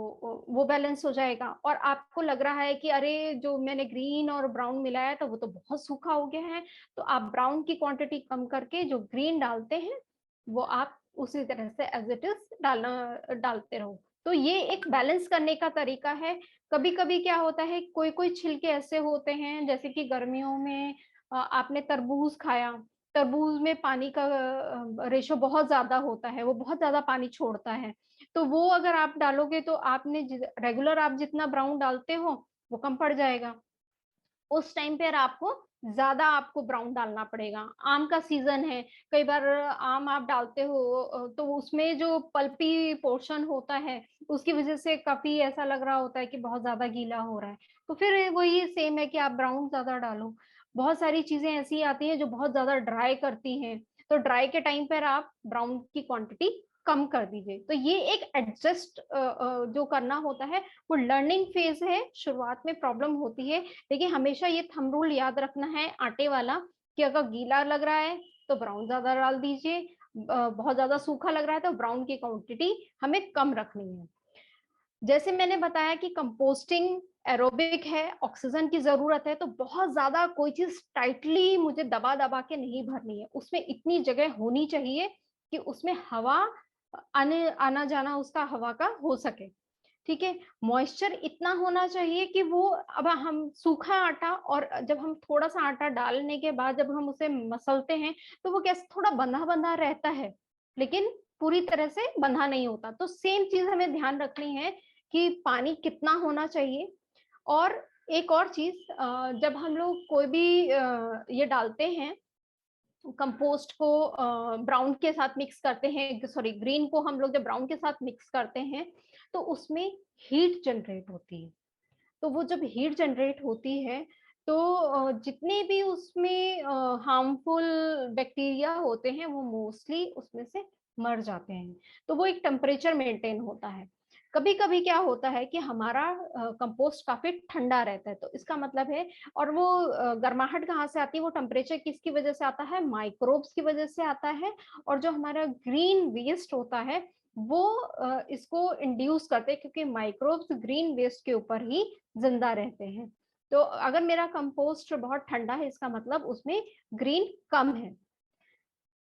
वो बैलेंस हो जाएगा। और आपको लग रहा है कि अरे जो मैंने ग्रीन और ब्राउन मिलाया था वो तो बहुत सूखा हो गया है, तो आप ब्राउन की क्वांटिटी कम करके जो ग्रीन डालते हैं वो आप उसी तरह से एज इट इज डालते रहो। तो ये एक बैलेंस करने का तरीका है। कभी कभी क्या होता है, कोई कोई छिलके ऐसे होते हैं, जैसे कि गर्मियों में आपने तरबूज खाया, तरबूज में पानी का रेशो बहुत ज्यादा होता है, वो बहुत ज्यादा पानी छोड़ता है। तो वो अगर आप डालोगे तो आपने रेगुलर आप जितना ब्राउन डालते हो वो कम पड़ जाएगा। उस टाइम पर आपको ब्राउन डालना पड़ेगा। आम का सीजन है, कई बार आम आप डालते हो तो उसमें जो पल्पी पोर्शन होता है उसकी वजह से काफी ऐसा लग रहा होता है कि बहुत ज्यादा गीला हो रहा है, तो फिर वही सेम है कि आप ब्राउन ज्यादा डालो। बहुत सारी चीजें ऐसी आती हैं जो बहुत ज्यादा ड्राई करती हैं, तो ड्राई के टाइम पर आप ब्राउन की क्वांटिटी कम कर दीजिए। तो ये एक एडजस्ट जो करना होता है वो लर्निंग फेज है। शुरुआत में प्रॉब्लम होती है, लेकिन हमेशा ये थंब रूल याद रखना है आटे वाला कि अगर गीला लग रहा है तो ब्राउन ज्यादा डाल दीजिए, बहुत ज्यादा सूखा लग रहा है तो ब्राउन की क्वांटिटी हमें कम रखनी है। जैसे मैंने बताया कि कंपोस्टिंग एरोबिक है, ऑक्सीजन की जरूरत है, तो बहुत ज्यादा कोई चीज टाइटली मुझे दबा दबा के नहीं भरनी है, उसमें इतनी जगह होनी चाहिए कि उसमें हवा आने आना जाना उसका हवा का हो सके। ठीक है, मॉइस्चर इतना होना चाहिए कि वो, अब हम सूखा आटा और जब हम थोड़ा सा आटा डालने के बाद जब हम उसे मसलते हैं तो वो कैसे थोड़ा बंधा बंधा रहता है, लेकिन पूरी तरह से बंधा नहीं होता। तो सेम चीज हमें ध्यान रखनी है कि पानी कितना होना चाहिए। और एक और चीज, जब हम लोग कोई भी ये डालते हैं कंपोस्ट को, ब्राउन के साथ मिक्स करते हैं, सॉरी ग्रीन को हम लोग जब ब्राउन के साथ मिक्स करते हैं तो उसमें हीट जनरेट होती है। तो वो जब हीट जनरेट होती है तो जितने भी उसमें हार्मफुल बैक्टीरिया होते हैं वो मोस्टली उसमें से मर जाते हैं। तो वो एक टेम्परेचर मेंटेन होता है। कभी कभी क्या होता है कि हमारा कंपोस्ट काफी ठंडा रहता है, तो इसका मतलब है, और वो गर्माहट कहाँ से आती है, वो टेम्परेचर किसकी वजह से आता है, माइक्रोब्स की वजह से आता है। और जो हमारा ग्रीन वेस्ट होता है वो इसको इंड्यूस करते हैं, क्योंकि माइक्रोब्स ग्रीन वेस्ट के ऊपर ही जिंदा रहते हैं। तो अगर मेरा कंपोस्ट बहुत ठंडा है इसका मतलब उसमें ग्रीन कम है।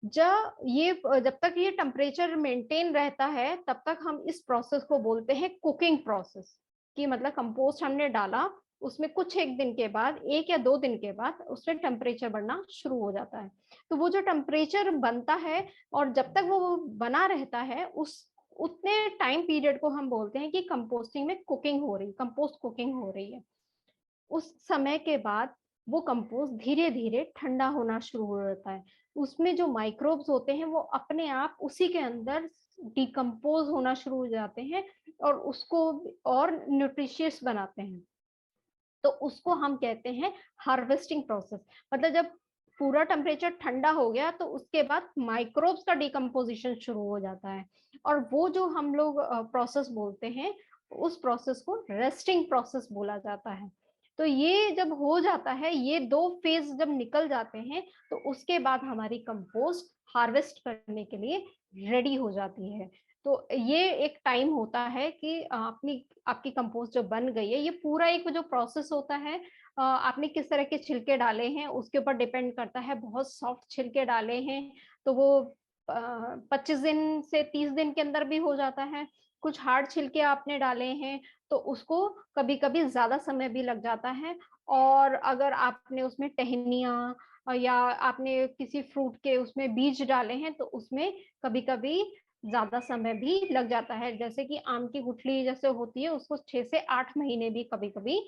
जब तक ये टेम्परेचर मेंटेन रहता है तब तक हम इस प्रोसेस को बोलते हैं कुकिंग प्रोसेस। कि मतलब कंपोस्ट हमने डाला, उसमें कुछ एक दिन के बाद, 1 या 2 दिन के बाद उसमें टेम्परेचर बढ़ना शुरू हो जाता है। तो वो जो टेम्परेचर बनता है और जब तक वो बना रहता है उस उतने टाइम पीरियड को हम बोलते हैं कि कंपोस्टिंग में कुकिंग हो रही, कंपोस्ट कुकिंग हो रही है। उस समय के बाद वो कंपोस्ट धीरे धीरे ठंडा होना शुरू हो जाता है। उसमें जो माइक्रोब्स होते हैं वो अपने आप उसी के अंदर डिकम्पोज होना शुरू हो जाते हैं और उसको और न्यूट्रिशियस बनाते हैं। तो उसको हम कहते हैं हार्वेस्टिंग प्रोसेस। मतलब जब पूरा टेम्परेचर ठंडा हो गया तो उसके बाद माइक्रोब्स का डिकम्पोजिशन शुरू हो जाता है, और वो जो हम लोग प्रोसेस बोलते हैं उस प्रोसेस को रेस्टिंग प्रोसेस बोला जाता है। तो ये जब हो जाता है, ये 2 फेज जब निकल जाते हैं तो उसके बाद हमारी कंपोस्ट हार्वेस्ट करने के लिए रेडी हो जाती है। तो ये एक टाइम होता है कि आपकी कंपोस्ट जो बन गई है, ये पूरा एक जो प्रोसेस होता है, आपने किस तरह के छिलके डाले हैं उसके ऊपर डिपेंड करता है। बहुत सॉफ्ट छिलके डाले हैं तो वो 25 दिन से 30 दिन के अंदर भी हो जाता है। कुछ हार्ड छिलके आपने डाले हैं तो उसको कभी कभी ज्यादा समय भी लग जाता है। और अगर आपने उसमें टहनियाँ या आपने किसी फ्रूट के उसमें बीज डाले हैं तो उसमें कभी कभी ज्यादा समय भी लग जाता है। जैसे कि आम की गुठली जैसे होती है उसको 6 से 8 महीने भी कभी कभी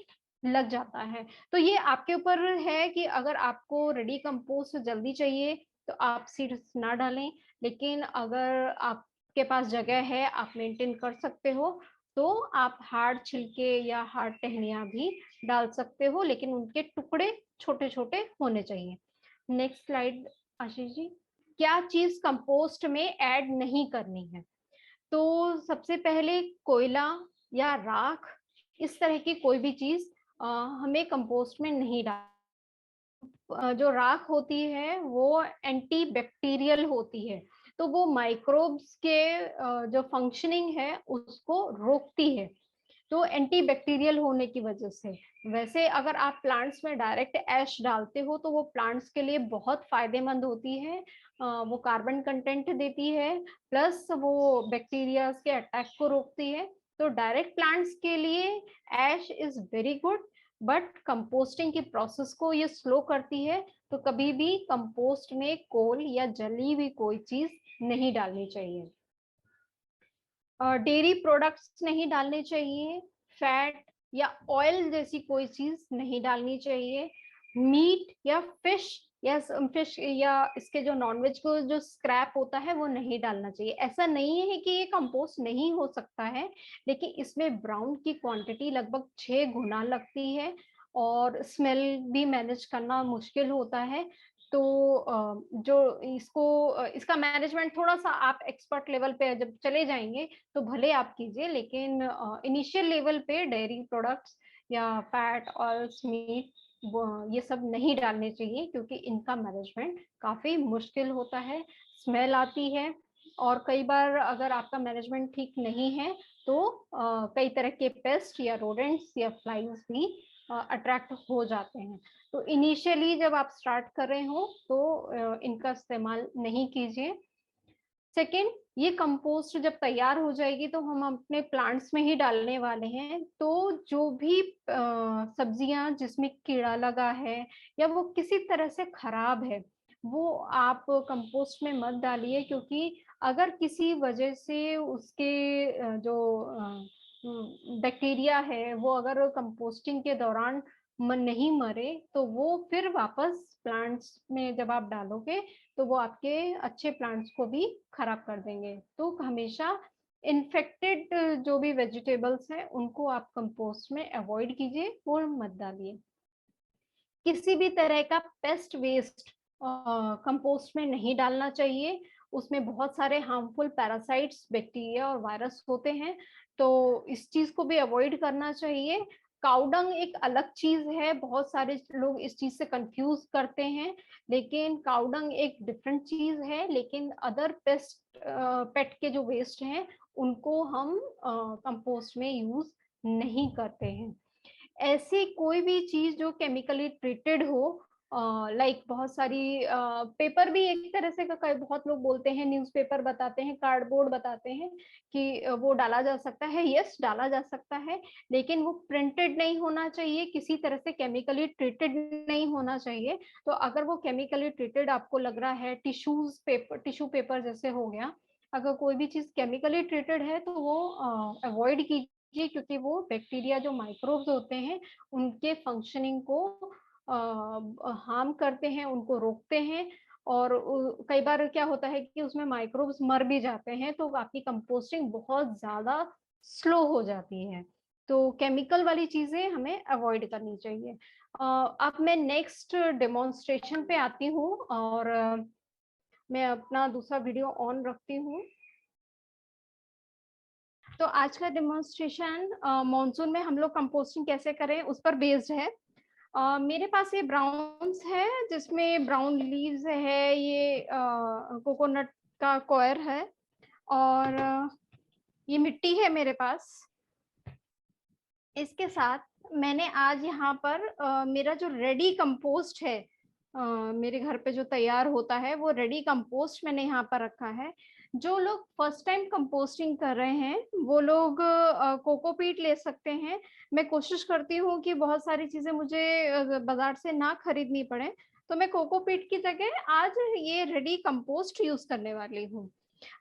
लग जाता है। तो ये आपके ऊपर है कि अगर आपको रेडी कंपोस्ट जल्दी चाहिए तो आप सीड्स ना डालें, लेकिन अगर आपके पास जगह है, आप मेंटेन कर सकते हो, तो आप हार्ड छिलके या हार्ड टहनियाँ भी डाल सकते हो, लेकिन उनके टुकड़े छोटे छोटे होने चाहिए। Next slide Ashish ji. क्या चीज कंपोस्ट में ऐड नहीं करनी है? तो सबसे पहले कोयला या राख, इस तरह की कोई भी चीज हमें कंपोस्ट में नहीं डाल। जो राख होती है वो एंटी बैक्टीरियल होती है, तो वो माइक्रोब्स के जो फंक्शनिंग है उसको रोकती है। तो एंटी बैक्टीरियल होने की वजह से, वैसे अगर आप प्लांट्स में डायरेक्ट ऐश डालते हो तो वो प्लांट्स के लिए बहुत फायदेमंद होती है। वो कार्बन कंटेंट देती है, प्लस वो बैक्टीरिया के अटैक को रोकती है। तो डायरेक्ट प्लांट्स के लिए ash is very good, but composting की प्रोसेस को ये स्लो करती है। तो कभी भी कंपोस्ट में कोल या जली हुई कोई चीज नहीं डालनी चाहिए। डेयरी प्रोडक्ट्स नहीं डालने चाहिए, फैट या ऑयल जैसी कोई चीज नहीं डालनी चाहिए। मीट या फिश या इसके जो नॉनवेज को जो स्क्रैप होता है वो नहीं डालना चाहिए। ऐसा नहीं है कि ये कंपोस्ट नहीं हो सकता है, लेकिन इसमें ब्राउन की क्वांटिटी लगभग 6 गुना लगती है और स्मेल भी मैनेज करना मुश्किल होता है। तो जो इसका मैनेजमेंट थोड़ा सा आप एक्सपर्ट लेवल पे जब चले जाएंगे तो भले आप कीजिए, लेकिन इनिशियल लेवल पे डेयरी प्रोडक्ट्स या फैट, ऑयल्स, मीट ये सब नहीं डालने चाहिए, क्योंकि इनका मैनेजमेंट काफी मुश्किल होता है, स्मेल आती है, और कई बार अगर आपका मैनेजमेंट ठीक नहीं है तो कई तरह के पेस्ट या रोडेंट्स या फ्लाइज भी अट्रैक्ट हो जाते हैं। तो इनिशियली जब आप स्टार्ट कर रहे हो तो इनका इस्तेमाल नहीं कीजिए। सेकेंड, ये कंपोस्ट जब तैयार हो जाएगी तो हम अपने प्लांट्स में ही डालने वाले हैं, तो जो भी सब्जियां जिसमें कीड़ा लगा है या वो किसी तरह से खराब है, वो आप कंपोस्ट में मत डालिए, क्योंकि अगर किसी वजह से उसके जो बैक्टीरिया है वो अगर कंपोस्टिंग के दौरान नहीं मरे तो वो फिर वापस प्लांट्स में जब आप डालोगे तो वो आपके अच्छे प्लांट्स को भी खराब कर देंगे। तो हमेशा इन्फेक्टेड जो भी वेजिटेबल्स हैं उनको आप कंपोस्ट में अवॉइड कीजिए और मत डालिए। किसी भी तरह का पेस्ट वेस्ट कंपोस्ट में नहीं डालना चाहिए, उसमें बहुत सारे हार्मफुल पैरासाइट्स, बैक्टीरिया और वायरस होते हैं, तो इस चीज को भी अवॉइड करना चाहिए। काउडंग एक अलग चीज है, बहुत सारे लोग इस चीज से कंफ्यूज करते हैं, लेकिन काउडंग एक डिफरेंट चीज है। लेकिन अदर पेट के जो वेस्ट हैं उनको हम कंपोस्ट में यूज नहीं करते हैं। ऐसी कोई भी चीज जो केमिकली ट्रीटेड हो, लाइक बहुत सारी पेपर भी एक तरह से बहुत लोग बोलते हैं, न्यूज़पेपर बताते हैं, कार्डबोर्ड बताते हैं कि वो डाला जा सकता है। यस, डाला जा सकता है, लेकिन वो प्रिंटेड नहीं होना चाहिए, किसी तरह से केमिकली ट्रीटेड नहीं होना चाहिए। तो अगर वो केमिकली ट्रीटेड आपको लग रहा है, टिश्यू पेपर जैसे हो गया, अगर कोई भी चीज केमिकली ट्रीटेड है तो वो अवॉइड कीजिए, क्योंकि वो बैक्टीरिया जो माइक्रोब्स होते हैं उनके फंक्शनिंग को हार्म करते हैं, उनको रोकते हैं। और कई बार क्या होता है कि उसमें माइक्रोब्स मर भी जाते हैं, तो आपकी कंपोस्टिंग बहुत ज्यादा स्लो हो जाती है। तो केमिकल वाली चीजें हमें अवॉइड करनी चाहिए। अब मैं नेक्स्ट डेमोन्स्ट्रेशन पे आती हूँ, और मैं अपना दूसरा वीडियो ऑन रखती हूँ। तो आज का डेमोन्स्ट्रेशन मॉनसून में हम लोग कंपोस्टिंग कैसे करें उस पर बेस्ड है। मेरे पास ये ब्राउन्स है जिसमें ब्राउन लीव्स है, ये कोकोनट का कॉयर है, और ये मिट्टी है मेरे पास। इसके साथ मैंने आज यहाँ पर मेरा जो रेडी कंपोस्ट है, मेरे घर पे जो तैयार होता है वो रेडी कंपोस्ट मैंने यहाँ पर रखा है। जो लोग फर्स्ट टाइम कंपोस्टिंग कर रहे हैं वो लोग कोकोपीट ले सकते हैं। मैं कोशिश करती हूँ कि बहुत सारी चीजें मुझे बाजार से ना खरीदनी पड़े, तो मैं कोकोपीट की जगह आज ये रेडी कंपोस्ट यूज करने वाली हूँ।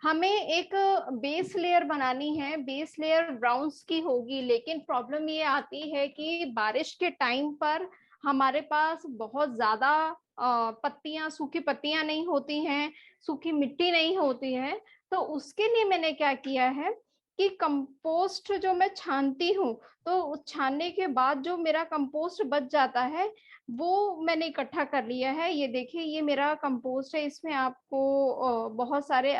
हमें एक बेस लेयर बनानी है, बेस लेयर ब्राउन्स की होगी, लेकिन प्रॉब्लम ये आती है कि बारिश के टाइम पर हमारे पास बहुत ज्यादा पत्तियां, सूखी पत्तियां नहीं होती हैं, सूखी मिट्टी नहीं होती है। तो उसके लिए मैंने क्या किया है कि कंपोस्ट जो मैं छानती हूँ, तो छानने के बाद जो मेरा कंपोस्ट बच जाता है वो मैंने इकट्ठा कर लिया है। ये देखिए, ये मेरा कंपोस्ट है, इसमें आपको बहुत सारे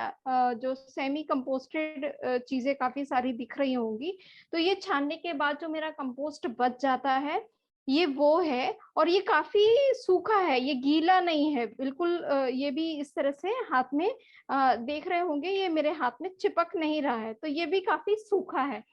जो सेमी कंपोस्टेड चीजें काफी सारी दिख रही होंगी। तो ये छानने के बाद जो मेरा कंपोस्ट बच जाता है ये वो है, और ये काफी सूखा है, ये गीला नहीं है बिल्कुल। ये भी इस तरह से हाथ में देख रहे होंगे, ये मेरे हाथ में चिपक नहीं रहा है, तो ये भी काफी सूखा है।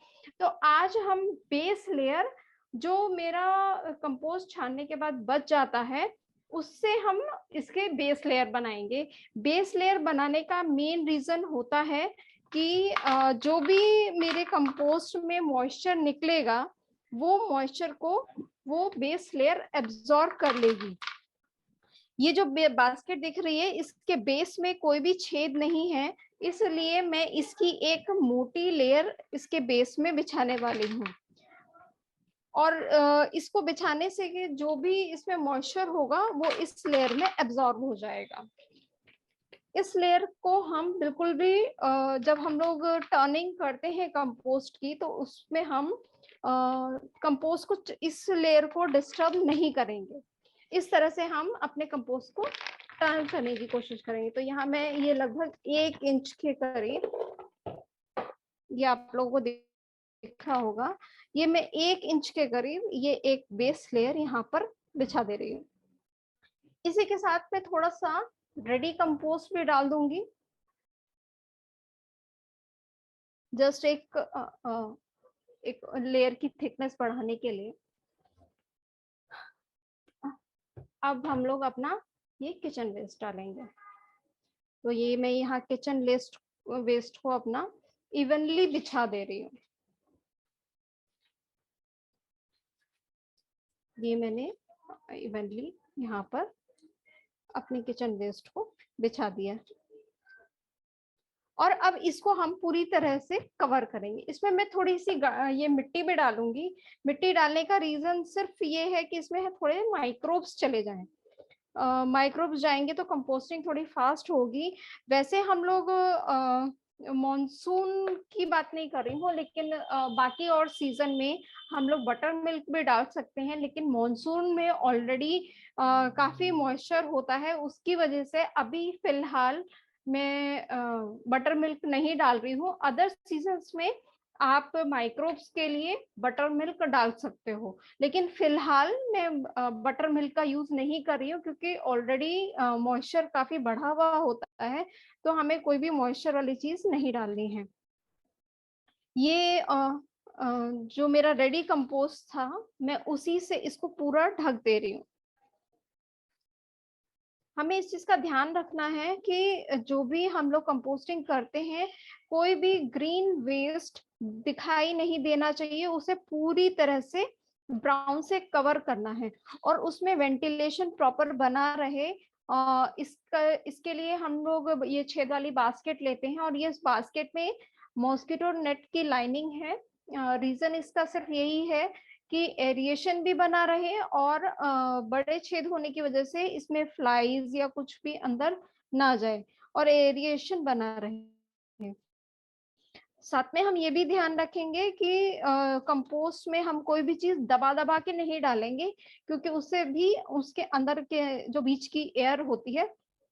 तो आज हम बेस लेयर जो मेरा कंपोस्ट छानने के बाद बच जाता है उससे हम इसके बेस लेयर बनाएंगे। बेस लेयर बनाने का मेन रीजन होता है कि जो भी मेरे कंपोस्ट में मॉइस्चर निकलेगा वो मॉइस्चर को वो बेस लेयर एब्जॉर्ब कर लेगी। ये जो बास्केट दिख रही है इसके बेस में कोई भी छेद नहीं है, इसलिए मैं इसकी एक मोटी लेयर इसके बेस में बिछाने वाली हूँ। और इसको बिछाने से जो भी इसमें मॉइस्चर होगा वो इस लेयर में एब्जॉर्ब हो जाएगा। इस लेयर को हम बिल्कुल भी जब हम लोग टर्निंग करते हैं कंपोस्ट की तो उसमें हम कंपोस्ट को, इस लेयर को डिस्टर्ब नहीं करेंगे। इस तरह से हम अपने कंपोस्ट को टर्न करने की कोशिश करेंगे। तो यहाँ मैं ये लगभग 1 इंच के करीब, ये आप लोगों को दिखा होगा, ये मैं 1 इंच के करीब ये एक बेस लेयर यहाँ पर बिछा दे रही हूँ। इसी के साथ में थोड़ा सा रेडी कंपोस्ट भी डाल दूंगी, जस्ट एक लेयर की थिकनेस बढ़ाने के लिए। अब हम लोग अपना ये किचन वेस्ट डालेंगे। तो ये मैं यहाँ किचन वेस्ट को अपना इवनली बिछा दे रही हूँ। ये मैंने इवनली यहाँ पर अपने किचन वेस्ट को बिछा दिया। और अब इसको हम पूरी तरह से कवर करेंगे। इसमें मैं थोड़ी सी ये मिट्टी भी डालूंगी। मिट्टी डालने का रीजन सिर्फ ये है कि इसमें थोड़े माइक्रोब्स चले जाएं। माइक्रोब्स जाएंगे तो कंपोस्टिंग थोड़ी फास्ट होगी। वैसे हम लोग मॉनसून की बात नहीं कर रही हूँ, लेकिन बाकी और सीजन में हम लोग बटर मिल्क भी डाल सकते हैं, लेकिन मॉनसून में ऑलरेडी काफी मॉइस्चर होता है, उसकी वजह से अभी फिलहाल मैं बटर मिल्क नहीं डाल रही हूँ। अदर सीजन्स में आप माइक्रोब्स के लिए बटर मिल्क डाल सकते हो, लेकिन फिलहाल मैं बटर मिल्क का यूज नहीं कर रही हूँ, क्योंकि ऑलरेडी मॉइस्चर काफी बढ़ा हुआ होता है, तो हमें कोई भी मॉइस्चर वाली चीज नहीं डालनी है। ये जो मेरा रेडी कंपोस्ट था, मैं उसी से इसको पूरा ढक दे रही हूँ। हमें इस चीज का ध्यान रखना है कि जो भी हम लोग कंपोस्टिंग करते हैं, कोई भी ग्रीन वेस्ट दिखाई नहीं देना चाहिए, उसे पूरी तरह से ब्राउन से कवर करना है और उसमें वेंटिलेशन प्रॉपर बना रहे। इसके लिए हम लोग ये छेद वाली बास्केट लेते हैं और ये इस बास्केट में मॉस्किटो नेट की लाइनिंग है। रीजन इसका सिर्फ यही है कि एरिएशन भी बना रहे और बड़े छेद होने की वजह से इसमें फ्लाइज या कुछ भी अंदर ना जाए और एरिएशन बना रहे। साथ में हम ये भी ध्यान रखेंगे कि कंपोस्ट में हम कोई भी चीज दबा दबा के नहीं डालेंगे, क्योंकि उससे भी उसके अंदर के जो बीच की एयर होती है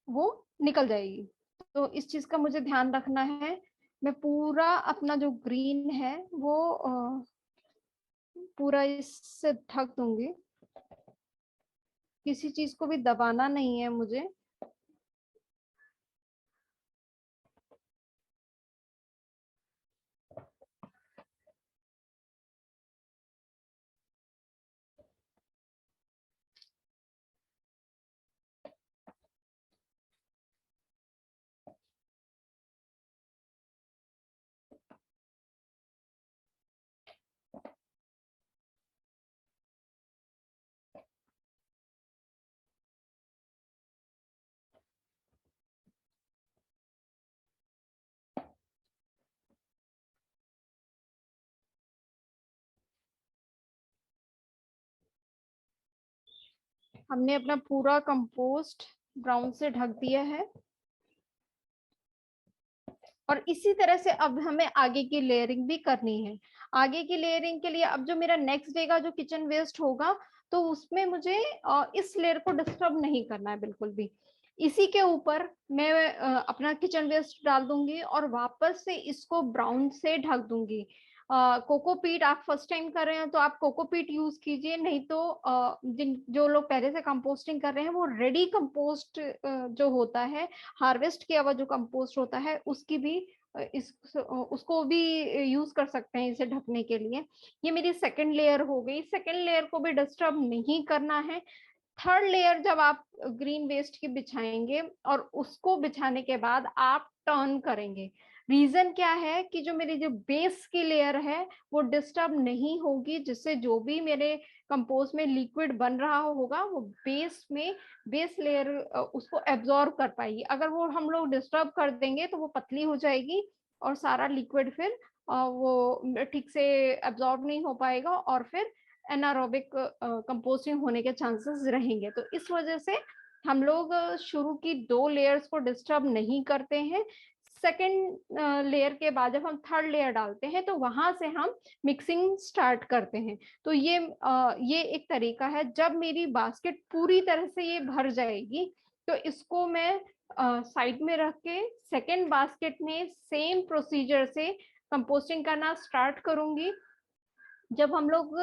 वो निकल जाएगी। तो इस चीज का मुझे ध्यान रखना है। मैं पूरा अपना जो ग्रीन है वो पूरा इससे ढक दूंगी, किसी चीज को भी दबाना नहीं है मुझे। हमने अपना पूरा कंपोस्ट ब्राउन से ढक दिया है और इसी तरह से अब हमें आगे की लेयरिंग भी करनी है। आगे की लेयरिंग के लिए अब जो मेरा नेक्स्ट डे का जो किचन वेस्ट होगा, तो उसमें मुझे इस लेयर को डिस्टर्ब नहीं करना है बिल्कुल भी। इसी के ऊपर मैं अपना किचन वेस्ट डाल दूंगी और वापस से इसको ब्राउन से ढक दूंगी। कोकोपीट आप फर्स्ट टाइम कर रहे हैं तो आप कोकोपीट यूज कीजिए, नहीं तो जो लोग पहले से कंपोस्टिंग कर रहे हैं वो रेडी कंपोस्ट जो होता है, हार्वेस्ट किया हुआ जो कंपोस्ट होता है, उसकी भी उसको भी यूज कर सकते हैं इसे ढकने के लिए। ये मेरी सेकंड लेयर हो गई। सेकंड लेयर को भी डिस्टर्ब नहीं करना है। थर्ड लेयर जब आप ग्रीन वेस्ट की बिछाएंगे और उसको बिछाने के बाद आप टर्न करेंगे। रीजन क्या है कि जो मेरी जो बेस की लेयर है वो डिस्टर्ब नहीं होगी, जिससे जो भी मेरे कंपोस्ट में लिक्विड बन रहा होगा वो बेस लेयर उसको एब्जॉर्ब कर पाएगी। अगर वो हम लोग डिस्टर्ब कर देंगे तो वो पतली हो जाएगी और सारा लिक्विड फिर वो ठीक से एब्जॉर्ब नहीं हो पाएगा और फिर एनारोबिक कंपोस्टिंग होने के चांसेस रहेंगे। तो इस वजह से हम लोग शुरू की 2 लेयर्स को डिस्टर्ब नहीं करते हैं। सेकेंड लेयर के बाद जब हम थर्ड लेयर डालते हैं तो वहां से हम मिक्सिंग स्टार्ट करते हैं। तो ये एक तरीका है। जब मेरी बास्केट पूरी तरह से ये भर जाएगी तो इसको मैं साइड में रख के सेकेंड बास्केट में सेम प्रोसीजर से कंपोस्टिंग करना स्टार्ट करूंगी। जब हम लोग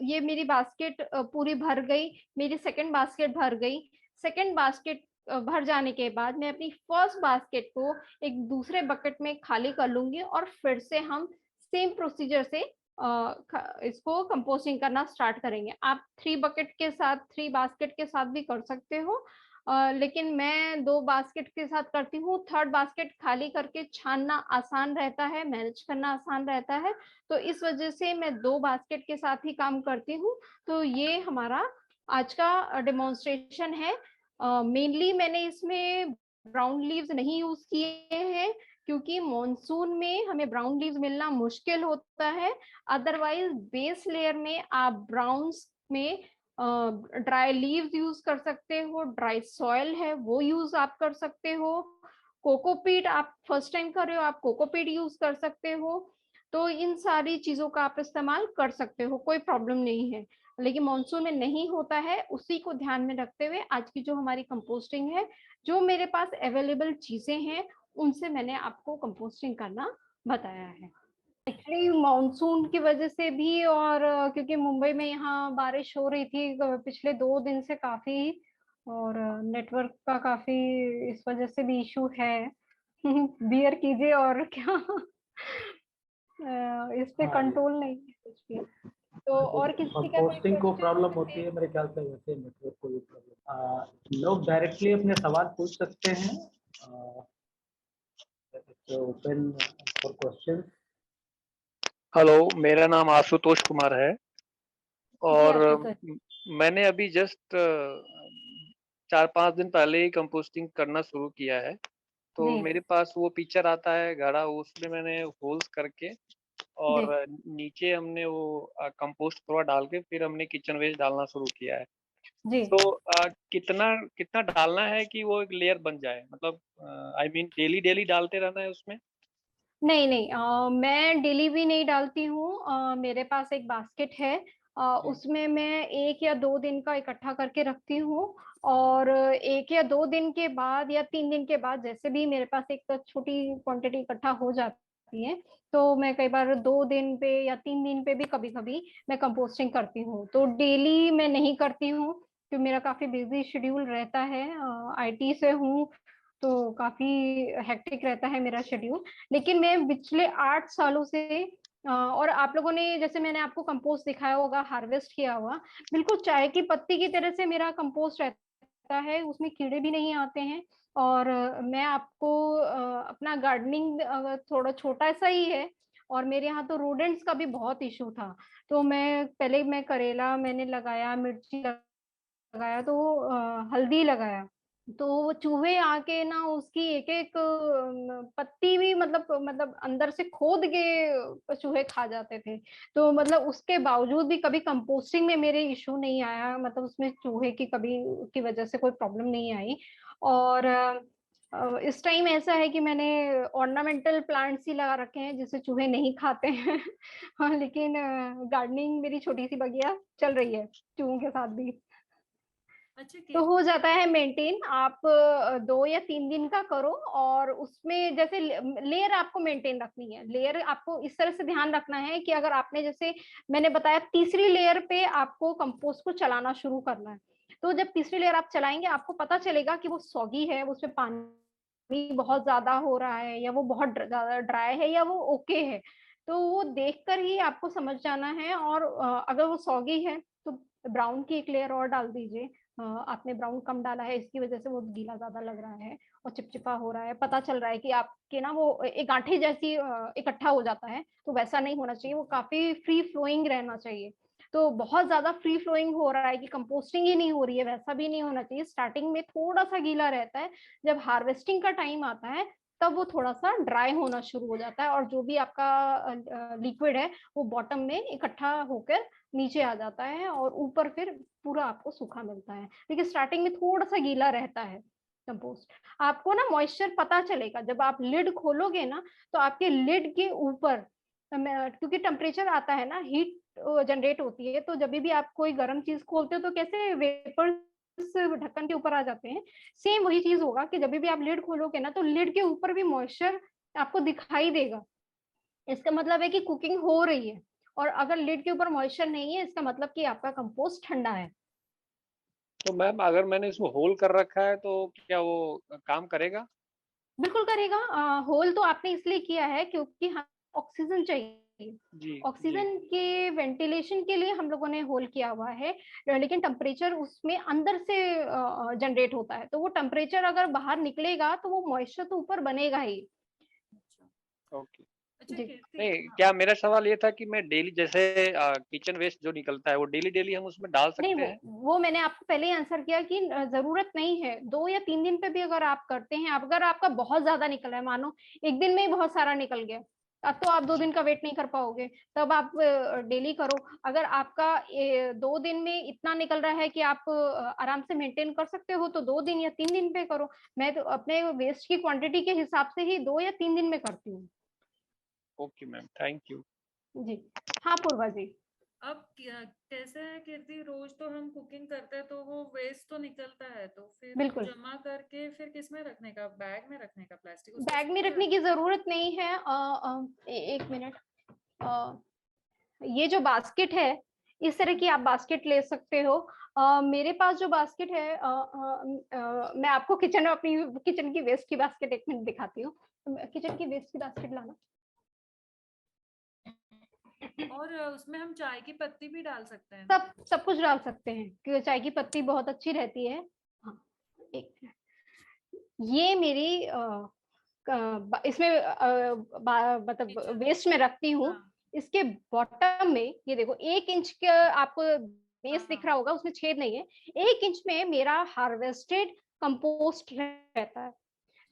ये मेरी बास्केट पूरी भर गई, मेरी सेकंड बास्केट भर गई। सेकंड बास्केट भर जाने के बाद मैं अपनी फर्स्ट बास्केट को एक दूसरे बकेट में खाली कर लूंगी और फिर से हम सेम प्रोसीजर से इसको कंपोस्टिंग करना स्टार्ट करेंगे। आप 3 बकेट के साथ, 3 बास्केट के साथ भी कर सकते हो, लेकिन मैं 2 बास्केट के साथ करती हूँ। थर्ड बास्केट खाली करके छानना आसान रहता है, मैनेज करना आसान रहता है, तो इस वजह से मैं 2 बास्केट के साथ ही काम करती हूँ। तो ये हमारा आज का डेमोन्स्ट्रेशन है। मेनली मैंने इसमें ब्राउन लीव्स नहीं यूज किए हैं, क्योंकि मॉनसून में हमें ब्राउन लीव्स मिलना मुश्किल होता है। अदरवाइज बेस लेयर में आप ब्राउन्स में ड्राई लीव्स यूज कर सकते हो, ड्राई सॉइल है वो यूज आप कर सकते हो, कोकोपीट आप फर्स्ट टाइम कर रहे हो आप कोकोपीट यूज कर सकते हो। तो इन सारी चीजों का आप इस्तेमाल कर सकते हो, कोई प्रॉब्लम नहीं है। लेकिन मॉनसून में नहीं होता है, उसी को ध्यान में रखते हुए आज की जो हमारी कंपोस्टिंग है, जो मेरे पास अवेलेबल चीजें हैं उनसे मैंने आपको कंपोस्टिंग करना बताया है। एक्चुअली मानसून की वजह से भी, और क्योंकि मुंबई में यहाँ बारिश हो रही थी पिछले 2 दिन से काफी, और नेटवर्क का काफी इस वजह से भी इशू है। बियर कीजिए और क्या, इस पे हाँ, ये कंट्रोल नहीं है कुछ भी। तो और किसी का कोई कंपोस्टिंग को क्वेश्चन प्रॉब्लम है? होती है मेरे ख्याल से, वैसे नेटवर्क को भी प्रॉब्लम। लोग डायरेक्टली अपने सवाल पूछ सकते हैं। Open for question. हेलो, मेरा नाम आशुतोष कुमार है जी और आशुतोष। मैंने अभी जस्ट 4-5 दिन पहले ही कंपोस्टिंग करना शुरू किया है। तो जी मेरे पास वो पिक्चर आता है घड़ा, उसमें मैंने होल्स करके जी और नीचे हमने वो कंपोस्ट थोड़ा डाल के फिर हमने किचन वेस्ट डालना शुरू किया है। जी। तो कितना कितना डालना है कि वो एक लेयर बन जाए, मतलब आई मीन डेली डेली डालते रहना है उसमें? नहीं नहीं, मैं डेली भी नहीं डालती हूँ। मेरे पास एक बास्केट है, उसमें मैं 1 या 2 दिन का इकट्ठा करके रखती हूँ, और 1 या 2 दिन के बाद या 3 दिन के बाद जैसे भी मेरे पास एक छोटी क्वांटिटी इकट्ठा हो जाती है, तो मैं कई बार 2 दिन पे या 3 दिन पे भी कभी कभी मैं कंपोस्टिंग करती हूँ। तो डेली मैं नहीं करती हूँ, क्योंकि मेरा काफी बिजी शेड्यूल रहता है, आईटी से हूँ, तो काफी हेक्टिक रहता है मेरा शेड्यूल। लेकिन मैं पिछले 8 सालों से और आप लोगों ने जैसे मैंने आपको कंपोस्ट दिखाया होगा हार्वेस्ट किया हुआ, बिल्कुल चाय की पत्ती की तरह से मेरा कंपोस्ट रहता है, उसमें कीड़े भी नहीं आते हैं। और मैं आपको अपना गार्डनिंग थोड़ा छोटा सा ही है, और मेरे यहाँ तो रोडेंट्स का भी बहुत इशू था। तो मैं करेला मैंने लगाया, मिर्ची लगाया, तो हल्दी लगाया, तो वो चूहे आके ना उसकी एक एक पत्ती भी मतलब अंदर से खोद के चूहे खा जाते थे। तो मतलब उसके बावजूद भी कभी कंपोस्टिंग में मेरे इशू नहीं आया, मतलब उसमें चूहे की कभी की वजह से कोई प्रॉब्लम नहीं आई। और इस टाइम ऐसा है कि मैंने ऑर्नामेंटल प्लांट्स ही लगा रखे हैं जिसे चूहे नहीं खाते हैं। हाँ, लेकिन गार्डनिंग मेरी छोटी सी बगिया चल रही है चूहों के साथ भी। अच्छा तो हो जाता है मेंटेन। आप 2 या 3 दिन का करो, और उसमें जैसे लेयर आपको मेंटेन रखनी है। लेयर आपको इस तरह से ध्यान रखना है कि अगर आपने जैसे मैंने बताया तीसरी लेयर पे आपको कंपोस्ट को चलाना शुरू करना है, तो जब तीसरी लेयर आप चलाएंगे आपको पता चलेगा कि वो सॉगी है, उसमें पानी बहुत ज्यादा हो रहा है, या वो बहुत ज्यादा ड्राई है, या वो ओके है। तो वो देखकर ही आपको समझ जाना है। और अगर वो सॉगी है तो ब्राउन की एक लेयर और डाल दीजिए। आपने ब्राउन कम डाला है, इसकी वजह से वो गीला ज्यादा लग रहा है और चिपचिपा हो रहा है, पता चल रहा है कि आपके ना वो एक गांठे जैसी इकट्ठा हो जाता है, तो वैसा नहीं होना चाहिए, वो काफी फ्री फ्लोइंग रहना चाहिए। तो बहुत ज्यादा फ्री फ्लोइंग हो रहा है कि कंपोस्टिंग ही नहीं हो रही है, वैसा भी नहीं होना चाहिए। स्टार्टिंग में थोड़ा सा गीला रहता है, जब हार्वेस्टिंग का टाइम आता है तब वो थोड़ा सा ड्राई होना शुरू हो जाता है, और जो भी आपका लिक्विड है वो बॉटम में इकट्ठा होकर नीचे आ जाता है, और ऊपर फिर पूरा आपको सूखा मिलता है। लेकिन स्टार्टिंग में थोड़ा सा गीला रहता है कंपोस्ट। आपको ना मॉइस्चर पता चलेगा जब आप लिड खोलोगे ना, तो आपके लिड के ऊपर, क्योंकि टेम्परेचर आता है ना, हीट जनरेट होती है, तो जब भी आप कोई गर्म चीज खोलते हो तो कैसे वेपर ढक्कन के ऊपर आ जाते हैं, सेम वही चीज होगा कि जब भी आप लिड खोलोगे ना तो लिड के ऊपर भी मॉइस्चर आपको दिखाई देगा। इसका मतलब है कि कुकिंग हो रही है। और अगर लिड के ऊपर मॉइस्चर नहीं है, इसका मतलब कि आपका कंपोस्ट ठंडा है। तो मैम अगर मैंने इसको होल कर रखा है तो क्या वो काम करेगा? बिल्कुल करेगा। होल तो आपने इसलिए किया है क्योंकि हमें ऑक्सीजन चाहिए। जी, जी। ऑक्सीजन के वेंटिलेशन के लिए हम लोगों ने होल किया हुआ है, लेकिन टेम्परेचर उसमें अंदर से जनरेट होता है, तो वो टेम्परेचर अगर बाहर निकलेगा तो वो मॉइस्चर तो ऊपर बनेगा ही। ओके। अच्छा जी। कीर्ति, नहीं, हाँ, क्या मेरा सवाल ये था कि मैं डेली जैसे किचन वेस्ट जो निकलता है वो डेली हम उसमें डाल नहीं, सकते हैं? वो मैंने आपको पहले ही आंसर किया कि जरूरत नहीं है। 2 या 3 दिन पे भी अगर आप करते हैं, अगर आपका बहुत ज्यादा निकल रहा है, मानो एक दिन में ही बहुत सारा निकल गया, अब तो आप 2 दिन का वेट नहीं कर पाओगे, तब आप डेली करो। अगर आपका 2 दिन में इतना निकल रहा है कि आप आराम से मेंटेन कर सकते हो, तो 2 दिन या 3 दिन पे करो। मैं तो अपने वेस्ट की क्वांटिटी के हिसाब से ही 2 या 3 दिन में करती हूँ। Okay ma'am, thank you. जी। हाँ पूर्वा जी। अब कैसे है कीर्ति, रोज तो हम कुकिंग करते हैं तो वो वेस्ट तो निकलता है, तो फिर बिल्कुल। जमा करके फिर किस में रखने का, बैग में रखने का, प्लास्टिक बैग में रखने की जरूरत नहीं है। एक मिनट। ये जो बास्केट है, इस तरह की आप बास्केट ले सकते हो। मेरे पास जो बास्केट है, मैं आपको किचन में अपनी किचन की वेस्ट की बास्केट एक मिनट दिखाती हूँ। किचन की वेस्ट की बास्केट लाना। और उसमें हम चाय की पत्ती भी डाल सकते हैं। सब कुछ डाल सकते हैं, क्योंकि चाय की पत्ती बहुत अच्छी रहती है। हाँ, एक मिनट। ये मेरी इसमें मतलब वेस्ट में रखती हूँ। हाँ, इसके बॉटम में ये देखो 1 इंच का आपको बेस दिख रहा होगा, उसमें छेद नहीं है। 1 इंच में मेरा हार्वेस्टेड कंपोस्ट रहता है।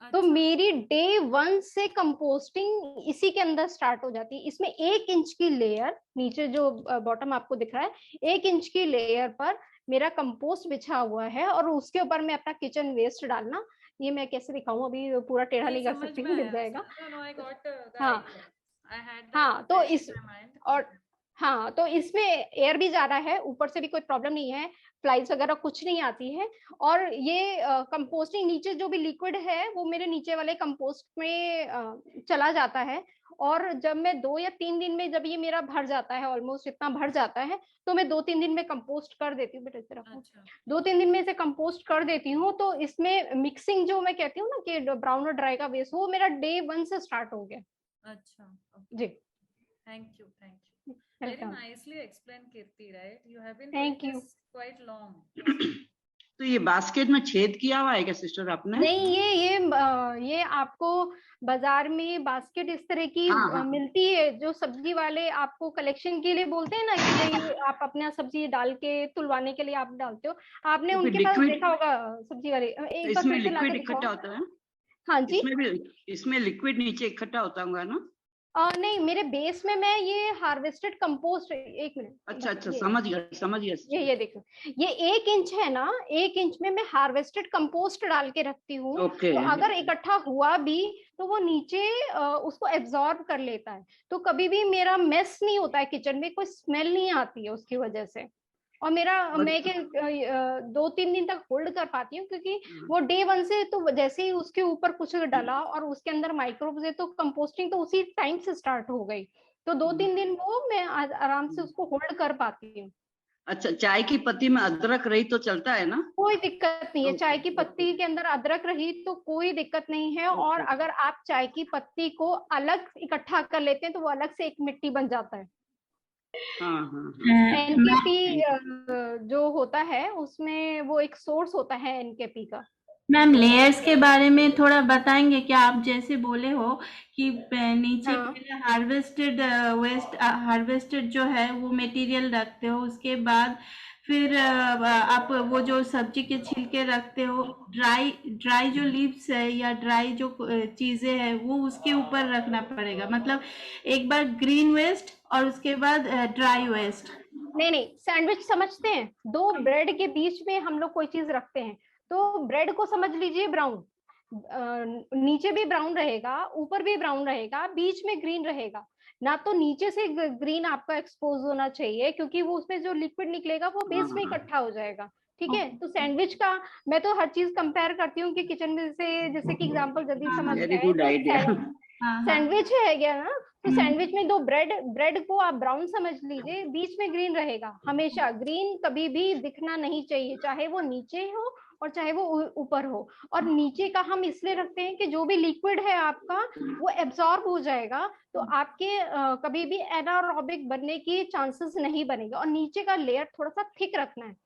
तो अच्छा, मेरी डे 1 से कंपोस्टिंग इसी के अंदर स्टार्ट हो जाती है। इसमें 1 इंच की लेयर नीचे जो बॉटम आपको दिख रहा है, 1 इंच की लेयर पर मेरा कंपोस्ट बिछा हुआ है, और उसके ऊपर मैं अपना किचन वेस्ट डालना। ये मैं कैसे दिखाऊं, अभी पूरा टेढ़ा ये नहीं कर समझ सकती में हूँ, गिर आया। जाएगा। No no, I got the हाँ आइडिया, आई हैड हाँ। दैट तो इन इस माय माइंड। और हाँ, तो इसमें एयर भी जा रहा है, ऊपर से भी कोई प्रॉब्लम नहीं है, फ्लाइज वगैरह कुछ नहीं आती है। और ये कंपोस्टिंग नीचे जो भी लिक्विड है वो मेरे नीचे वाले कंपोस्ट में चला जाता है। और जब मैं 2 या 3 दिन में, जब ये मेरा भर जाता है, ऑलमोस्ट इतना भर जाता है, तो मैं 2-3 दिन में कंपोस्ट कर देती हूँ। बेटा इस तरफ अच्छा, 2-3 दिन में इसे कंपोस्ट कर देती हूँ। तो इसमें मिक्सिंग जो मैं कहती हूँ ना कि ब्राउन और ड्राई का वेस्ट, वो मेरा डे 1 से स्टार्ट हो गया। अच्छा, ओके, जी। Thank you, thank you, very welcome. nicely explained Kirti, right? You have been doing thank you. this quite long. तो ये बास्केट में छेद किया हुआ है क्या सिस्टर आपने? नहीं, ये आपको बाजार में बास्केट इस तरह की हाँ हाँ मिलती है, जो सब्जी वाले आपको कलेक्शन के लिए बोलते हैं ना कि भाई आप अपना सब्जी डाल के तुलवाने के लिए आप डालते हो। आपने तो फिर उनके पास लिक्विड, देखा होगा सब्जी वाले। तो एक बार इसमें फिर से लिक्विड लाके इकट्ठा दिखाओ। होता है? हाँ जी। इसमें लिक्विड नीचे इकट्ठा होता होगा ना? नहीं, मेरे बेस में मैं ये हार्वेस्टेड कंपोस्ट, एक मिनट, अच्छा अच्छा, ये समझ गया सिस्टर। ये देखो, ये 1 इंच है ना, 1 इंच में मैं हार्वेस्टेड कंपोस्ट डाल के रखती हूँ। ओके तो अगर इकट्ठा हुआ भी तो वो नीचे उसको एब्जॉर्ब कर लेता है, तो कभी भी मेरा मेस नहीं होता है किचन में, कोई स्मेल नहीं आती है उसकी वजह से। और मैं 2-3 दिन तक होल्ड कर पाती हूँ, क्योंकि वो डे 1 से, तो जैसे ही उसके ऊपर कुछ डाला और उसके अंदर माइक्रोब्स है, तो कंपोस्टिंग तो उसी टाइम से स्टार्ट हो गई। तो 2-3 दिन वो मैं आराम से उसको होल्ड कर पाती हूँ। अच्छा, चाय की पत्ती में अदरक रही तो चलता है ना? कोई दिक्कत नहीं है, चाय की ओके पत्ती के अंदर अदरक रही तो कोई दिक्कत नहीं है। और ओके। अगर आप चाय की पत्ती को अलग इकट्ठा कर लेते हैं तो वो अलग से एक मिट्टी बन जाता है। हाँ हाँ हाँ, एनकेपी जो होता है उसमें वो एक सोर्स होता है एनकेपी का। मैम लेयर्स के बारे में थोड़ा बताएंगे क्या? आप जैसे बोले हो कि नीचे हाँ। पहले हार्वेस्टेड जो है वो मटेरियल रखते हो, उसके बाद फिर आप वो जो सब्जी के छिलके रखते हो, ड्राई जो लीव्स है या ड्राई जो चीजें हैं वो उसके ऊपर रखना पड़ेगा, मतलब एक बार ग्रीन वेस्ट और उसके बाद ड्राई वेस्ट। नहीं, सैंडविच समझते हैं, 2 ब्रेड के बीच में हम लोग कोई चीज रखते हैं, तो ब्रेड को समझ लीजिए ब्राउन, नीचे भी ब्राउन रहेगा, ऊपर भी ब्राउन रहेगा, बीच में ग्रीन रहेगा ना। तो नीचे से ग्रीन आपका एक्सपोज होना चाहिए, क्योंकि वो उसमें जो लिक्विड निकलेगा वो बेस में हाँ। इकट्ठा हो जाएगा। ठीक है। तो सैंडविच का मैं तो हर चीज कंपेयर करती हूँ कि किचन में से, जैसे कि एग्जांपल जल्दी समझ वेरी गए गुड तो आइडिया। सैंडविच है गया ना, तो सैंडविच में दो ब्रेड को आप ब्राउन समझ लीजिए, बीच में ग्रीन रहेगा। हमेशा ग्रीन कभी भी दिखना नहीं चाहिए, चाहे वो नीचे हो और चाहे वो ऊपर हो। और नीचे का हम इसलिए रखते हैं कि जो भी लिक्विड है आपका वो एब्जॉर्ब हो जाएगा, तो आपके कभी भी एनारोबिक बनने की चांसेस नहीं बनेगा। और नीचे का लेयर थोड़ा सा थिक रखना है।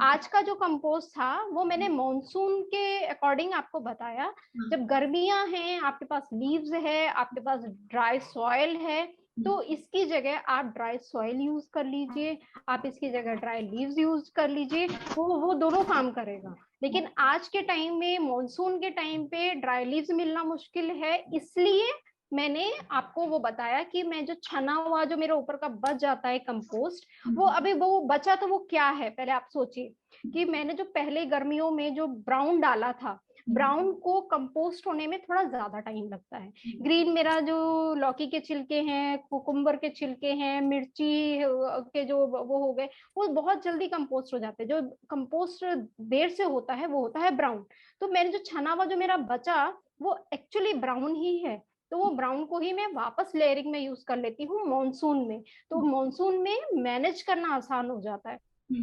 आज का जो कंपोस्ट था वो मैंने मॉनसून के अकॉर्डिंग आपको बताया। जब गर्मियां हैं, आपके पास लीव्स है, आपके पास ड्राई सॉइल है, तो इसकी जगह आप ड्राई सॉइल यूज कर लीजिए, आप इसकी जगह ड्राई लीव्स यूज कर लीजिए, वो दोनों काम करेगा। लेकिन आज के टाइम में, मॉनसून के टाइम पे ड्राई लीव्स मिलना मुश्किल है, इसलिए मैंने आपको वो बताया कि मैं जो छना हुआ जो मेरे ऊपर का बच जाता है कंपोस्ट, वो अभी वो बचा तो वो क्या है। पहले आप सोचिए कि मैंने जो पहले गर्मियों में जो ब्राउन डाला था, ब्राउन को कंपोस्ट होने में थोड़ा ज्यादा टाइम लगता है। ग्रीन मेरा जो लौकी के छिलके हैं, कुकुम्बर के छिलके हैं, मिर्ची के जो वो हो गए, वो बहुत जल्दी कंपोस्ट हो जाते हैं। जो कंपोस्ट देर से होता है वो होता है ब्राउन। तो मैंने जो छना हुआ जो मेरा बचा वो एक्चुअली ब्राउन ही है, तो वो ब्राउन को ही मैं वापस लेयरिंग में यूज कर लेती हूँ मॉनसून में। तो मॉनसून में मैनेज करना आसान हो जाता है।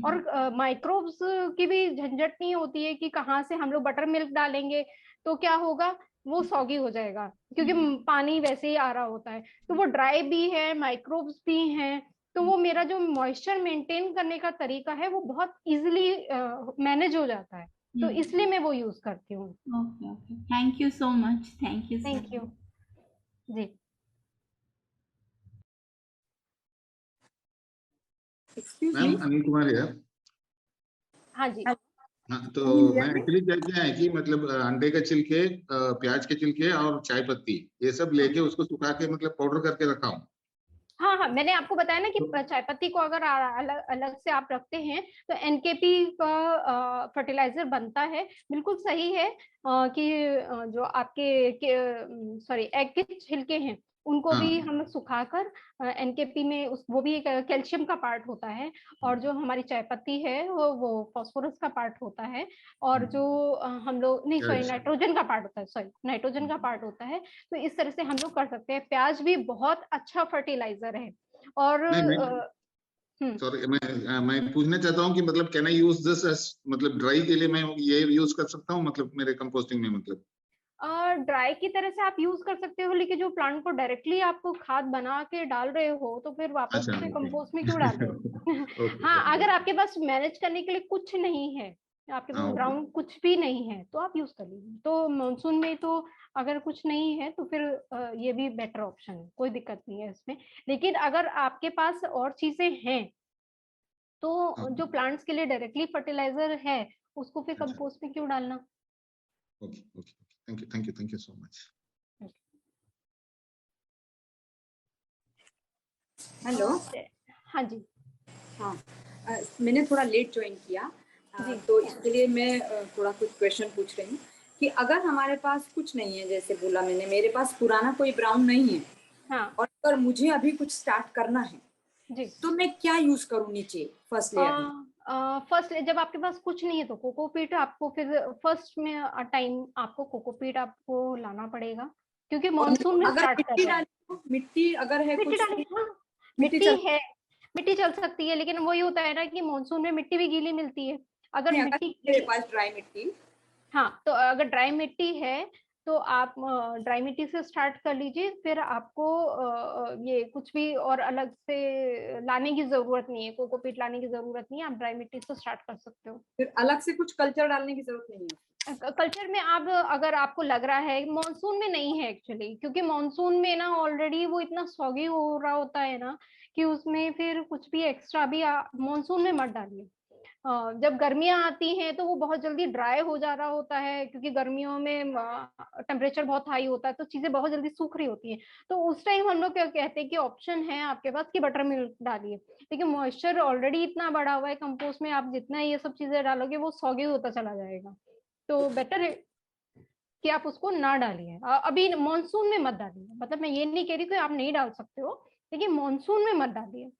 और माइक्रोब्स की भी झंझट नहीं होती है कि कहाँ से हम लोग बटर मिल्क डालेंगे तो क्या होगा, वो सॉगी हो जाएगा, क्योंकि पानी वैसे ही आ रहा होता है। तो वो ड्राई भी है, माइक्रोब्स भी हैं, तो वो मेरा जो मॉइस्चर मेंटेन करने का तरीका है वो बहुत इजीली मैनेज हो जाता है। तो इसलिए मैं वो यूज करती हूँ। Okay okay, thank you so much, thank you thank you जी। मैम अनिल कुमार है। हाँ जी। हाँ, तो मैं एक्चुअली क्या है कि मतलब अंडे के छिलके, प्याज के छिलके और चाय पत्ती ये सब लेके उसको सुखा के मतलब पाउडर करके रखा हूँ। हाँ हाँ, मैंने आपको बताया ना कि चाय पत्ती को अगर अलग अलग से आप रखते हैं तो एनकेपी का फर्टिलाइजर बनता है। बिल्कुल सही है कि जो आपके सॉरी एग के छिलके हैं उनको भी हम सुखाकर एनकेपी में वो भी एक कैल्शियम का पार्ट होता है। और जो हमारी चाय पत्ती है वो फास्फोरस का पार्ट होता है। और जो हम लोग नहीं सॉरी नाइट्रोजन का पार्ट होता है, सॉरी नाइट्रोजन का पार्ट होता है। तो इस तरह से हम लोग कर सकते हैं। प्याज भी बहुत अच्छा फर्टिलाइजर है। और सॉरी, मैं पूछना चाहता हूँ कि मतलब कैन आई यूज दिस मतलब ड्राई के लिए मैं ये यूज कर सकता हूँ मतलब मेरे कंपोस्टिंग में मतलब? ड्राई की तरह से आप यूज कर सकते हो, लेकिन जो प्लांट को डायरेक्टली आपको खाद बना के डाल रहे हो तो फिर वापस उसे कंपोस्ट में क्यों डाल रहे हो। हाँ, अगर आपके पास मैनेज करने के लिए कुछ नहीं है, आपके पास ग्राउंड कुछ भी नहीं है, तो आप यूज कर लीजिए। तो मानसून में तो अगर कुछ नहीं है तो फिर ये भी बेटर ऑप्शन है, कोई दिक्कत नहीं है इसमें। लेकिन अगर आपके पास और चीजें हैं तो जो प्लांट्स के लिए डायरेक्टली फर्टिलाइजर है उसको फिर कंपोस्ट में क्यों डालना। Okay okay, thank you so much. Hello. हाँ जी। हाँ, मैंने थोड़ा लेट ज्वाइन किया तो इसके लिए मैं थोड़ा कुछ क्वेश्चन पूछ रही हूँ कि अगर हमारे पास कुछ नहीं है, जैसे बोला मैंने मेरे पास पुराना कोई ब्राउन नहीं है, हाँ, और अगर मुझे अभी कुछ स्टार्ट करना है जी, तो मैं क्या यूज करूँ नीचे फर्स्ट लेयर में? फर्स्ट जब आपके पास कुछ नहीं है तो कोकोपीट आपको फिर फर्स्ट में टाइम आपको कोकोपीट आपको लाना पड़ेगा, क्योंकि मॉनसून में स्टार्ट कर रहे हैं। मिट्टी अगर है मिट्टी कुछ डाली, हाँ मिट्टी है, मिट्टी चल सकती है, लेकिन वही होता है ना कि मॉनसून में मिट्टी भी गीली मिलती है। अगर मिट्टी मेरे पास ड्राई मिट्टी, हाँ, तो अगर ड्राई मिट्टी है तो आप ड्राई मिट्टी से स्टार्ट कर लीजिए। फिर आपको ये कुछ भी और अलग से लाने की जरूरत नहीं है, कोकोपीट लाने की जरूरत नहीं है, आप ड्राई मिट्टी से स्टार्ट कर सकते हो। फिर अलग से कुछ कल्चर डालने की जरूरत नहीं है? कल्चर में आप अगर आपको लग रहा है, मॉनसून में नहीं है एक्चुअली, क्योंकि मॉनसून में ना ऑलरेडी वो इतना सॉगी हो रहा होता है ना कि उसमें फिर कुछ भी एक्स्ट्रा भी मॉनसून में मत डालिए। जब गर्मियां आती हैं तो वो बहुत जल्दी ड्राई हो जा रहा होता है, क्योंकि गर्मियों में टेम्परेचर बहुत हाई होता है तो चीजें बहुत जल्दी सूख रही होती हैं। तो उस टाइम हम लोग क्या कहते हैं कि ऑप्शन है आपके पास कि बटर मिल्क डालिए। लेकिन मॉइस्चर ऑलरेडी इतना बढ़ा हुआ है कंपोस्ट में, आप जितना ये सब चीजें डालोगे वो सॉगी होता चला जाएगा। तो बेटर है कि आप उसको ना डालिए, अभी मॉनसून में मत डालिए। मतलब मैं ये नहीं कह रही कि आप नहीं डाल सकते हो, लेकिन मॉनसून में मत डालिए।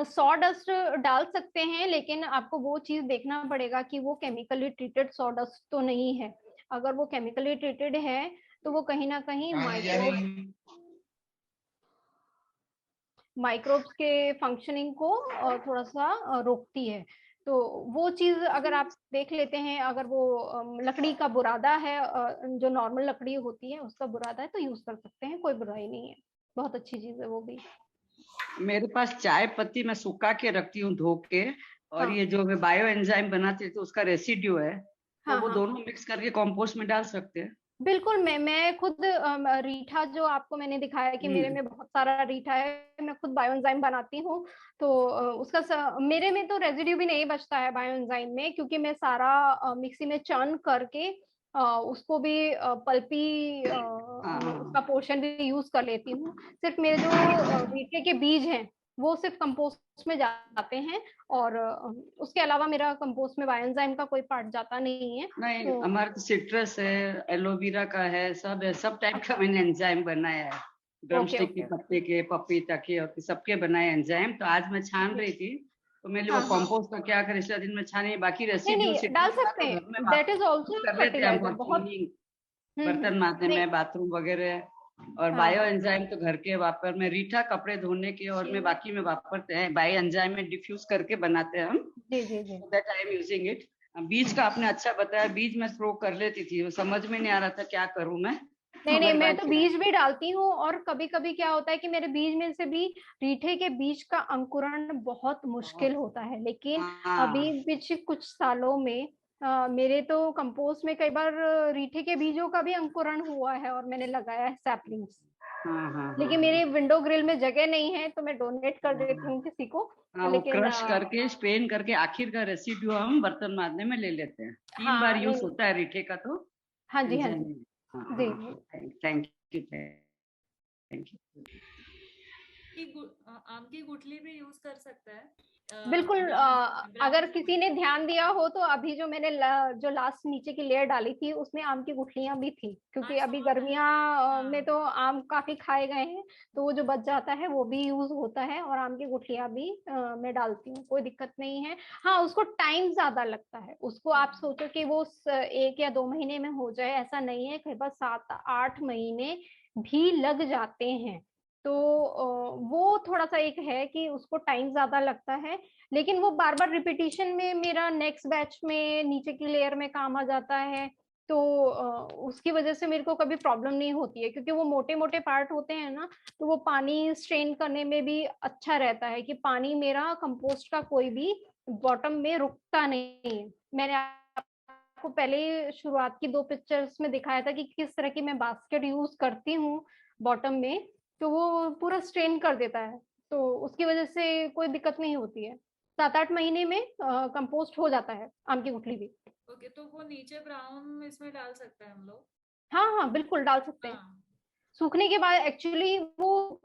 सॉ डस्ट डाल सकते हैं, लेकिन आपको वो चीज देखना पड़ेगा कि वो केमिकली ट्रीटेड सॉ डस्ट तो नहीं है। अगर वो केमिकली ट्रीटेड है तो वो कहीं ना कहीं माइक्रोब्स के फंक्शनिंग को थोड़ा सा रोकती है। तो वो चीज अगर आप देख लेते हैं, अगर वो लकड़ी का बुरादा है, जो नॉर्मल लकड़ी होती है उसका बुरादा है, तो यूज कर सकते हैं, कोई बुराई नहीं है, बहुत अच्छी चीज है वो भी। मेरे पास चाय पत्ती मैं सुखा के रखती हूँ धो के, और हाँ। ये जो मैं बायो एंजाइम बनाती हूँ तो उसका रेसिड्यू है, तो हाँ, वो हाँ। दोनों मिक्स करके कंपोस्ट में डाल सकते हैं। बिल्कुल, मैं खुद रीठा जो आपको मैंने दिखाया कि मेरे में बहुत सारा रीठा है, मैं खुद बायो एंजाइम बनाती हूँ। तो मेरे में तो रेजिड्यू भी नहीं बचता है बायो एंजाइम में, क्योंकि मैं सारा मिक्सी में चर्न करके उसको भी पल्पी उसका पोर्शन भी यूज कर लेती हूँ। सिर्फ मेरे जो रीठे के बीज हैं वो सिर्फ कंपोस्ट में जाते हैं, और उसके अलावा मेरा कंपोस्ट में बायो एंजाइम का कोई पार्ट जाता नहीं है। नहीं, तो हमारे तो सिट्रस है, एलोवेरा का है, सब टाइप का मैंने एंजाइम बनाया है। ड्रमस्टिक के पत्ते के, पपीता के और सबके बनाए एंजाइम। तो आज मैं छान रही थी, तो मेरे वो कंपोस्ट का क्या करें, दिन में छाने, बाकी रेसिड्यू नहीं डाल सकते हैं, दैट इज आल्सो कर लेते हैं हम, बहुत बर्तन मारने में, बाथरूम वगैरह। और बायो एंजाइम तो घर के वापर में, रीठा कपड़े धोने के और में बाकी में वापरते हैं। बायो एंजाइम में डिफ्यूज करके बनाते हैं हम। जी जी जी, that I am using it. बीज का आपने अच्छा बताया, बीज मैं थ्रो कर लेती थी, वो समझ में नहीं आ रहा था क्या करूं मैं। नहीं मैं तो बीज भी डालती हूँ, और कभी कभी क्या होता है कि मेरे बीज में से भी रीठे के बीज का अंकुरण बहुत मुश्किल होता है, लेकिन अभी पिछले कुछ सालों में मेरे तो कंपोस्ट में कई बार रीठे के बीजों का भी अंकुरण हुआ है और मैंने लगाया है सैपलिंग्स। लेकिन मेरे विंडो ग्रिल में जगह नहीं है, तो मैं डोनेट कर देती हूँ किसी को। लेकिन क्रश करके स्ट्रेन करके आखिर का रेसिड्यू हम बर्तन मारने में ले लेते हैं। 3 बार यूज होता है रीठे का तो। हाँ जी, हाँ जी, जी। Thank you. आम की गुठली भी यूज कर सकता है। बिल्कुल, अगर किसी ने ध्यान दिया हो तो अभी जो मैंने जो लास्ट नीचे की लेयर डाली थी उसमें आम की गुठलियां भी थी, क्योंकि अभी गर्मियां में तो आम काफी खाए गए हैं, तो वो जो बच जाता है वो भी यूज होता है, और आम की गुठलियां भी मैं डालती हूँ, कोई दिक्कत नहीं है। हाँ, उसको टाइम ज्यादा लगता है, उसको आप सोचो कि वो 1 या 2 महीने में हो जाए, ऐसा नहीं है, कई बार 7-8 महीने भी लग जाते हैं। तो वो थोड़ा सा एक है कि उसको टाइम ज्यादा लगता है, लेकिन वो बार बार रिपीटिशन में मेरा नेक्स्ट बैच में नीचे की लेयर में काम आ जाता है, तो उसकी वजह से मेरे को कभी प्रॉब्लम नहीं होती है, क्योंकि वो मोटे मोटे पार्ट होते हैं ना, तो वो पानी स्ट्रेन करने में भी अच्छा रहता है कि पानी मेरा कंपोस्ट का कोई भी बॉटम में रुकता नहीं है। मैंने आपको पहले शुरुआत की 2 पिक्चर्स में दिखाया था कि किस तरह की मैं बास्केट यूज करती हूँ बॉटम में, तो वो पूरा स्ट्रेन कर देता है, तो उसकी वजह से कोई दिक्कत नहीं होती है। 7-8 महीने में कंपोस्ट हो जाता है आम की गुठली भी। ओके, तो वो नीचे ब्राउन इसमें डाल सकते हैं हम लोग? हाँ, बिल्कुल डाल सकते हैं। सूखने के बाद एक्चुअली वो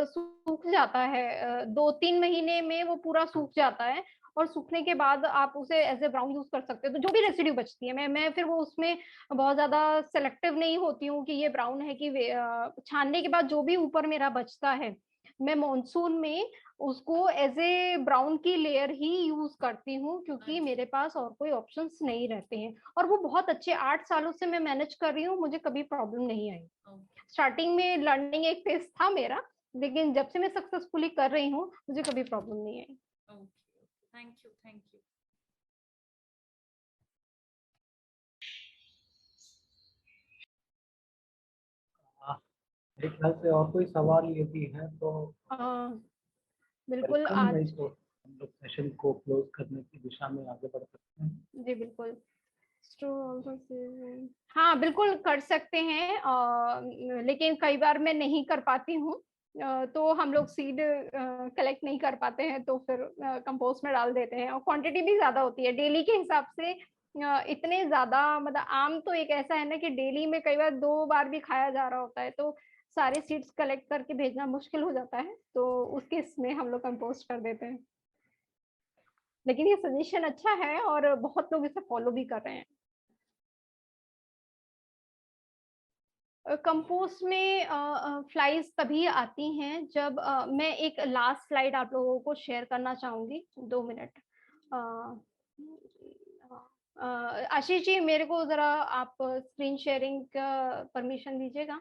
सूख जाता है, 2-3 महीने में वो पूरा सूख जाता है, और सूखने के बाद आप उसे एज ए ब्राउन यूज कर सकते हो। तो जो भी रेसिड्यू बचती है, मैं फिर वो उसमें बहुत ज्यादा सेलेक्टिव नहीं होती हूँ कि ये ब्राउन है कि छानने के बाद जो भी ऊपर मेरा बचता है, मैं मॉनसून में उसको एज ए ब्राउन की लेयर ही यूज करती हूँ, क्योंकि मेरे पास और कोई ऑप्शंस नहीं रहते हैं, और वो बहुत अच्छे 8 सालों से मैं मैनेज कर रही हूँ, मुझे कभी प्रॉब्लम नहीं आई। स्टार्टिंग में लर्निंग एक फेज था मेरा, लेकिन जब से मैं सक्सेसफुली कर रही हूँ मुझे कभी प्रॉब्लम नहीं आई। Thank you. मेरे ख्याल से और कोई सवाल यदि है तो बिल्कुल, आज नहीं तो हम लोग सेशन को क्लोज करने की दिशा में आगे बढ़ सकते हैं। जी बिल्कुल, हाँ बिल्कुल कर सकते हैं, लेकिन कई बार मैं नहीं कर पाती हूँ, तो हम लोग सीड कलेक्ट नहीं कर पाते हैं, तो फिर कंपोस्ट में डाल देते हैं, और क्वांटिटी भी ज्यादा होती है डेली के हिसाब से। इतने ज्यादा, मतलब आम तो एक ऐसा है ना कि डेली में कई बार 2 बार भी खाया जा रहा होता है, तो सारे सीड्स कलेक्ट करके भेजना मुश्किल हो जाता है, तो उस केस में हम लोग कंपोस्ट कर देते हैं। लेकिन ये सजेशन अच्छा है और बहुत लोग इसे फॉलो भी कर रहे हैं। कंपोस्ट में फ्लाइज तभी आती हैं जब मैं एक लास्ट स्लाइड आप लोगों को शेयर करना चाहूंगी, 2 मिनट। आशीष जी, मेरे को जरा आप स्क्रीन शेयरिंग का परमिशन दीजिएगा।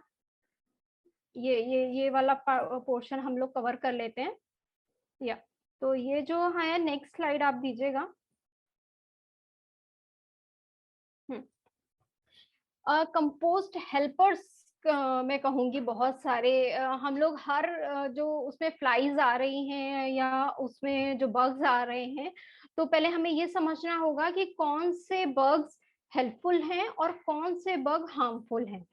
ये वाला पोर्शन हम लोग कवर कर लेते हैं। या तो ये जो है नेक्स्ट स्लाइड आप दीजिएगा। कंपोस्ट हेल्पर्स मैं कहूँगी बहुत सारे हम लोग हर जो उसमें फ्लाइज आ रही हैं या उसमें जो बग्स आ रहे हैं, तो पहले हमें ये समझना होगा कि कौन से बग्स हेल्पफुल हैं और कौन से बग हार्मफुल हैं।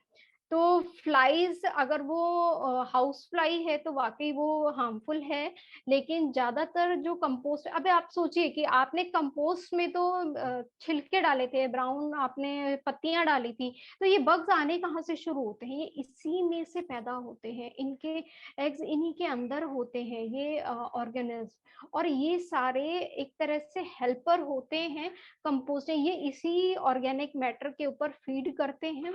तो फ्लाइज अगर वो हाउस फ्लाई है तो वाकई वो हार्मफुल है, लेकिन ज्यादातर जो कंपोस्ट, अबे आप सोचिए कि आपने कंपोस्ट में तो छिलके डाले थे, ब्राउन आपने पत्तियां डाली थी, तो ये बग्स आने कहाँ से शुरू होते हैं? ये इसी में से पैदा होते हैं, इनके एग्स इन्हीं के अंदर होते हैं ये ऑर्गेनिज्म, और ये सारे एक तरह से हेल्पर होते हैं कंपोस्ट। ये इसी ऑर्गेनिक मैटर के ऊपर फीड करते हैं,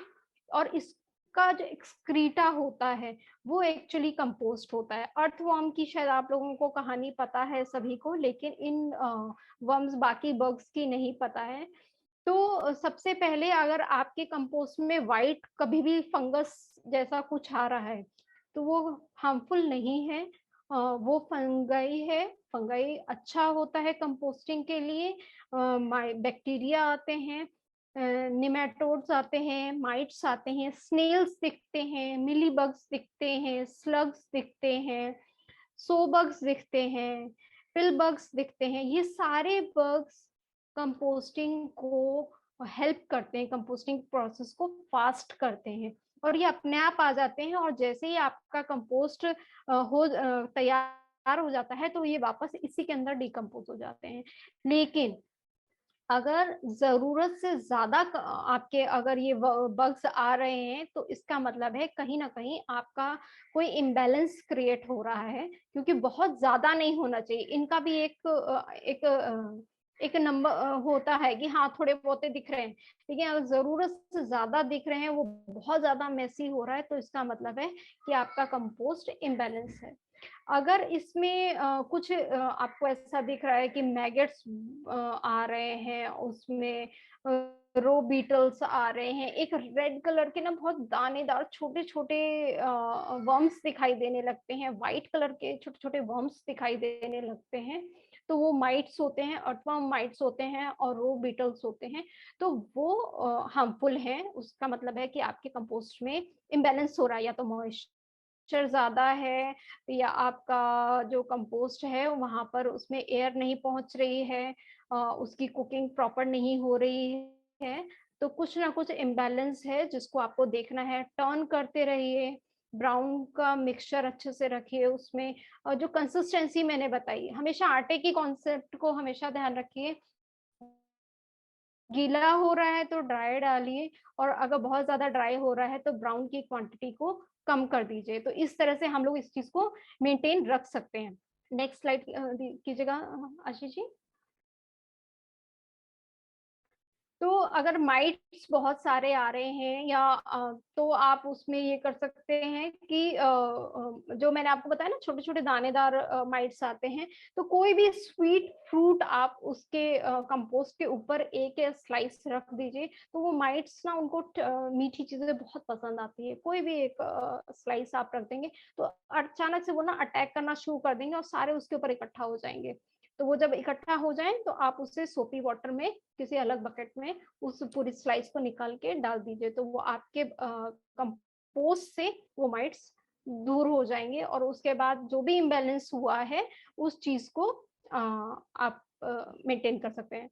और इस का जो एक्सक्रीटा होता है वो एक्चुअली कंपोस्ट होता है। अर्थवर्म की शायद आप लोगों को कहानी पता है सभी को, लेकिन इन वर्म्स बाकी बग्स की नहीं पता है। तो सबसे पहले अगर आपके कंपोस्ट में वाइट कभी भी फंगस जैसा कुछ आ रहा है तो वो हार्मफुल नहीं है, वो फंगाई है। फंगाई अच्छा होता है कंपोस्टिंग के लिए। बैक्टीरिया आते हैं, निमेटोड्स आते हैं, माइट्स आते हैं, स्नेल्स दिखते हैं, मिली बग्स दिखते हैं, स्लग्स दिखते हैं, सो बग्स दिखते हैं, पिल बग्स दिखते हैं। ये सारे बग्स कंपोस्टिंग को हेल्प करते हैं, कंपोस्टिंग प्रोसेस को फास्ट करते हैं, और ये अपने आप आ जाते हैं। और जैसे ही आपका कंपोस्ट तैयार हो जाता है तो ये वापस इसी के अंदर डिकम्पोज हो जाते हैं। लेकिन अगर जरूरत से ज्यादा आपके अगर ये बग्स आ रहे हैं तो इसका मतलब है कहीं ना कहीं आपका कोई इम्बैलेंस क्रिएट हो रहा है, क्योंकि बहुत ज्यादा नहीं होना चाहिए। इनका भी एक नंबर होता है कि हाँ थोड़े बहुते दिख रहे हैं, लेकिन अगर जरूरत से ज्यादा दिख रहे हैं, वो बहुत ज्यादा मेसी हो रहा है, तो इसका मतलब है कि आपका कंपोस्ट इम्बैलेंस है। अगर इसमें कुछ आपको ऐसा दिख रहा है कि मैगेट्स आ रहे हैं, उसमें रो बीटल्स आ रहे हैं, एक रेड कलर के ना बहुत दानेदार छोटे छोटे वर्म्स दिखाई देने लगते हैं, वाइट कलर के छोटे छोटे वर्म्स दिखाई देने लगते हैं, तो वो माइट्स होते हैं, अर्थवर्म माइट्स होते हैं और रो बीटल्स होते हैं। तो वो हार्मफुल हैं। उसका मतलब है कि आपके कंपोस्ट में इम्बैलेंस हो रहा है, या तो मॉइस्चर ज्यादा है, या आपका जो कंपोस्ट है वहां पर उसमें एयर नहीं पहुंच रही है, उसकी कुकिंग प्रॉपर नहीं हो रही है, तो कुछ ना कुछ इम्बैलेंस है जिसको आपको देखना है। टर्न करते रहिए, ब्राउन का मिक्सचर अच्छे से रखिए उसमें, और जो कंसिस्टेंसी मैंने बताई, हमेशा आटे की कॉन्सेप्ट को हमेशा ध्यान रखिए। गीला हो रहा है तो ड्राई डालिए, और अगर बहुत ज्यादा ड्राई हो रहा है तो ब्राउन की क्वांटिटी को कम कर दीजिए। तो इस तरह से हम लोग इस चीज को मेंटेन रख सकते हैं। नेक्स्ट स्लाइड कीजिएगा आशीष जी। तो अगर माइट्स बहुत सारे आ रहे हैं या तो आप उसमें ये कर सकते हैं कि जो मैंने आपको बताया ना छोटे छोटे दानेदार माइट्स आते हैं, तो कोई भी स्वीट फ्रूट आप उसके कंपोस्ट के ऊपर एक स्लाइस रख दीजिए, तो वो माइट्स ना उनको मीठी चीजें बहुत पसंद आती है। कोई भी एक स्लाइस आप रख देंगे तो अचानक से वो ना अटैक करना शुरू कर देंगे और सारे उसके ऊपर इकट्ठा हो जाएंगे। तो वो जब इकट्ठा हो जाए तो आप उसे सोपी वाटर में किसी अलग बकेट में उस पूरी स्लाइस को निकाल के डाल दीजिए, तो वो आपके कंपोस्ट से वो माइट्स दूर हो जाएंगे, और उसके बाद जो भी इम्बैलेंस हुआ है उस चीज को आप मेंटेन कर सकते हैं।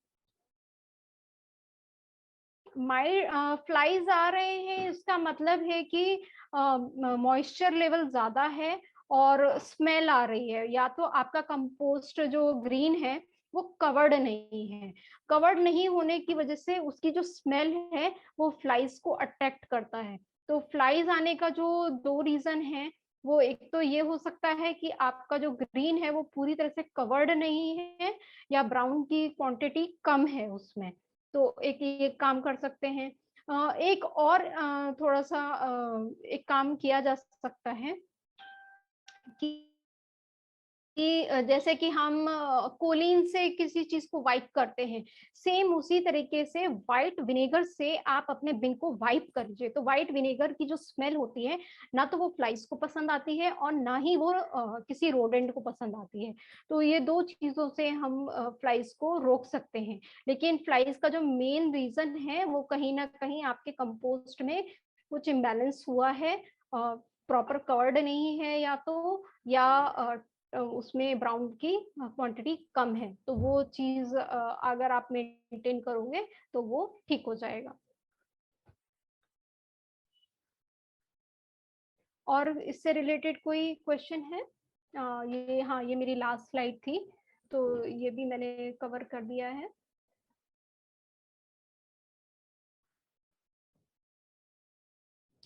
फ्लाइज आ रहे हैं, इसका मतलब है कि मॉइस्चर लेवल ज्यादा है और स्मेल आ रही है, या तो आपका कंपोस्ट जो ग्रीन है वो कवर्ड नहीं है। कवर्ड नहीं होने की वजह से उसकी जो स्मेल है वो फ्लाइज को अट्रैक्ट करता है। तो फ्लाइज आने का जो 2 रीजन है, वो एक तो ये हो सकता है कि आपका जो ग्रीन है वो पूरी तरह से कवर्ड नहीं है, या ब्राउन की क्वांटिटी कम है उसमें, तो एक ये काम कर सकते हैं। एक और थोड़ा सा एक काम किया जा सकता है कि जैसे कि हम कोलिन से किसी चीज को वाइप करते हैं, सेम उसी तरीके से व्हाइट विनेगर से आप अपने बिन को वाइप कर लीजिए। तो व्हाइट विनेगर की जो स्मेल होती है, ना तो वो फ्लाइज को पसंद आती है और ना ही वो किसी रोडेंट को पसंद आती है। तो ये दो चीजों से हम फ्लाइज को रोक सकते हैं। लेकिन फ्लाइज का जो मेन रीजन है वो कहीं ना कहीं आपके कंपोस्ट में कुछ इम्बैलेंस हुआ है, प्रॉपर कवर्ड नहीं है या तो, या उसमें ब्राउन की क्वांटिटी कम है। तो वो चीज अगर आप मेंटेन करोगे तो वो ठीक हो जाएगा। और इससे रिलेटेड कोई क्वेश्चन है? ये, हाँ, ये मेरी लास्ट स्लाइड थी, तो ये भी मैंने कवर कर दिया है।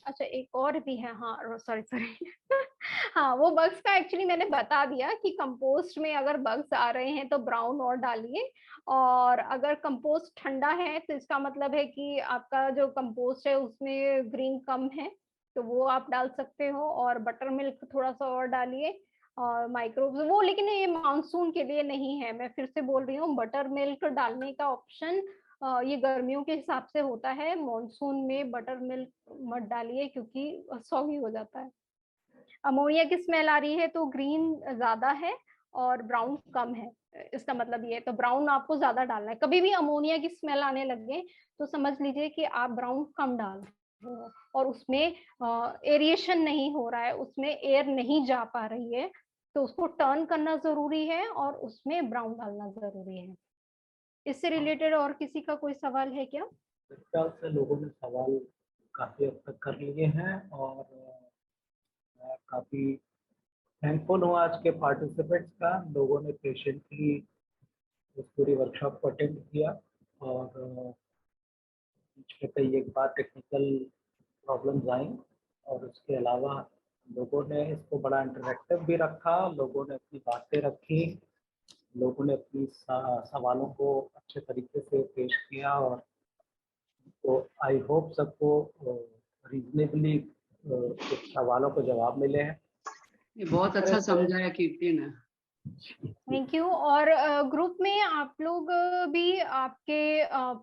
अच्छा, एक और भी है, हाँ, सॉरी सॉरी हाँ, वो बग्स का एक्चुअली मैंने बता दिया कि कंपोस्ट में अगर बग्स आ रहे हैं तो ब्राउन और डालिए, और अगर कंपोस्ट ठंडा है तो इसका मतलब है कि आपका जो कंपोस्ट है उसमें ग्रीन कम है, तो वो आप डाल सकते हो। और बटर मिल्क थोड़ा सा और डालिए, और माइक्रोब्स वो, लेकिन ये मानसून के लिए नहीं है, मैं फिर से बोल रही हूँ, बटर मिल्क डालने का ऑप्शन ये गर्मियों के हिसाब से होता है। मॉनसून में बटर मिल्क मत डालिए क्योंकि सॉगी हो जाता है। अमोनिया की स्मेल आ रही है तो ग्रीन ज्यादा है और ब्राउन कम है, इसका मतलब ये है। तो ब्राउन आपको ज्यादा डालना है। कभी भी अमोनिया की स्मेल आने लगे तो समझ लीजिए कि आप ब्राउन कम डाल रहे हो और उसमें एरिएशन नहीं हो रहा है, उसमें एयर नहीं जा पा रही है, तो उसको टर्न करना जरूरी है और उसमें ब्राउन डालना जरूरी है। इससे रिलेटेड और किसी का कोई सवाल है क्या? मेरे ख्याल से लोगों ने सवाल काफी हद तक कर लिए हैं, और मैं काफी थैंकफुल हूँ आज के पार्टिसिपेंट्स का। लोगों ने पेशेंटली इस पूरी वर्कशॉप को अटेंड किया, और बीच में कई एक बार टेक्निकल प्रॉब्लम्स आई, और उसके अलावा लोगों ने इसको बड़ा इंटरेक्टिव भी रखा, लोगों ने अपनी बातें रखी, लोगों ने अपनी सवालों को अच्छे तरीके से पेश किया, और तो आई होप सबको रीजनेबली कुछ सवालों को जवाब मिले हैं। ये बहुत अच्छा समझाया कीर्ति ने। Thank you. और ग्रुप में आप लोग भी आपके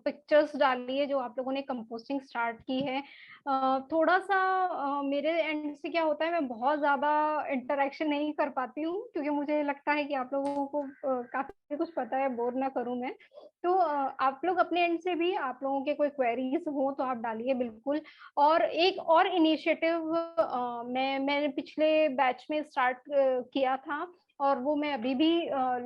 पिक्चर्स डालिए जो आप लोगों ने कंपोस्टिंग स्टार्ट की है। थोड़ा सा मेरे एंड से क्या होता है, मैं बहुत ज़्यादा इंटरेक्शन नहीं कर पाती हूँ क्योंकि मुझे लगता है कि आप लोगों को काफ़ी कुछ पता है, बोर ना करूँ मैं। तो आप लोग अपने एंड से भी, आप लोगों के कोई क्वेरीज हो तो आप डालिए बिल्कुल। और एक और इनिशिएटिव मैंने पिछले बैच में स्टार्ट किया था, और वो मैं अभी भी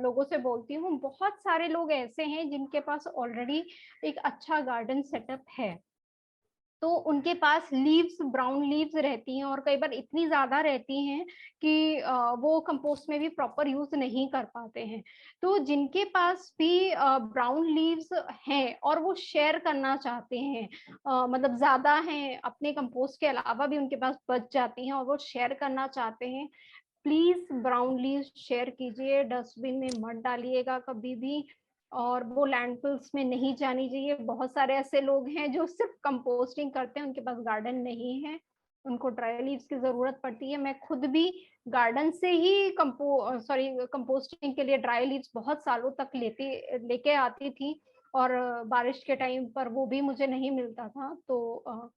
लोगों से बोलती हूँ। बहुत सारे लोग ऐसे हैं जिनके पास ऑलरेडी एक अच्छा गार्डन सेटअप है, तो उनके पास लीव्स, ब्राउन लीव्स रहती हैं, और कई बार इतनी ज्यादा रहती हैं कि वो कंपोस्ट में भी प्रॉपर यूज नहीं कर पाते हैं। तो जिनके पास भी ब्राउन लीव्स हैं और वो शेयर करना चाहते हैं, मतलब ज्यादा हैं, अपने कंपोस्ट के अलावा भी उनके पास बच जाती हैं और वो शेयर करना चाहते हैं, प्लीज ब्राउन लीव्स शेयर कीजिए। डस्टबिन में मत डालिएगा कभी भी, और वो लैंडफिल्स में नहीं जानी चाहिए। बहुत सारे ऐसे लोग हैं जो सिर्फ कंपोस्टिंग करते हैं, उनके पास गार्डन नहीं है, उनको ड्राई लीव्स की जरूरत पड़ती है। मैं खुद भी गार्डन से ही कंपोस्टिंग के लिए ड्राई लीव्स बहुत सालों तक लेके आती थी, और बारिश के टाइम पर वो भी मुझे नहीं मिलता था। तो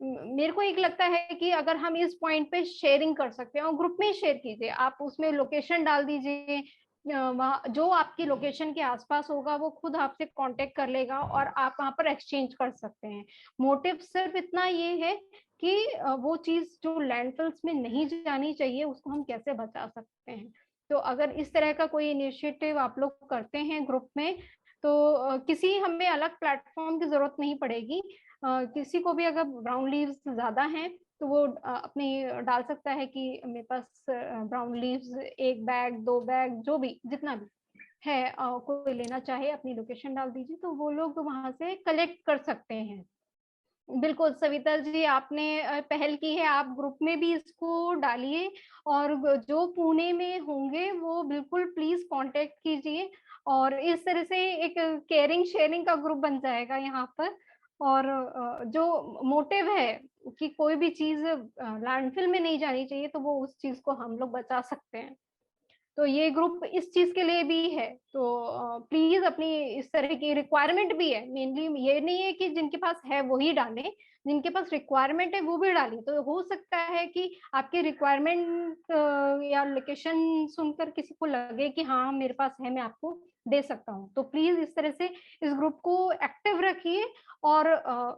मेरे को एक लगता है कि अगर हम इस पॉइंट पे शेयरिंग कर सकते हैं, और ग्रुप में शेयर कीजिए, आप उसमें लोकेशन डाल दीजिए, वहाँ जो आपकी लोकेशन के आसपास होगा वो खुद आपसे कांटेक्ट कर लेगा और आप वहाँ पर एक्सचेंज कर सकते हैं। मोटिव सिर्फ इतना ये है कि वो चीज जो लैंडफिल्स में नहीं जानी चाहिए उसको हम कैसे बचा सकते हैं। तो अगर इस तरह का कोई इनिशिएटिव आप लोग करते हैं ग्रुप में, तो किसी हमें अलग प्लेटफॉर्म की जरूरत नहीं पड़ेगी। किसी को भी अगर ब्राउन लीव्स ज्यादा हैं तो वो अपनी डाल सकता है कि मेरे पास ब्राउन लीव्स 1 बैग 2 बैग जो भी जितना भी है, कोई लेना चाहे अपनी लोकेशन डाल दीजिए, तो वो लोग वहां से कलेक्ट कर सकते हैं। बिल्कुल सविता जी, आपने पहल की है, आप ग्रुप में भी इसको डालिए, और जो पुणे में होंगे वो बिल्कुल प्लीज कांटेक्ट कीजिए, और इस तरह से एक केयरिंग शेयरिंग का ग्रुप बन जाएगा यहाँ पर। और जो मोटिव है कि कोई भी चीज लैंडफिल में नहीं जानी चाहिए, तो वो उस चीज को हम लोग बचा सकते हैं। तो ये ग्रुप इस चीज के लिए भी है। तो प्लीज अपनी इस तरह की रिक्वायरमेंट भी है, मेनली ये नहीं है कि जिनके पास है वही डालें, जिनके पास रिक्वायरमेंट है वो भी डालें। तो हो सकता है कि आपकी रिक्वायरमेंट या लोकेशन सुनकर किसी को लगे कि हाँ मेरे पास है, मैं आपको दे सकता हूँ। तो प्लीज इस तरह से इस ग्रुप को एक्टिव रखिए। और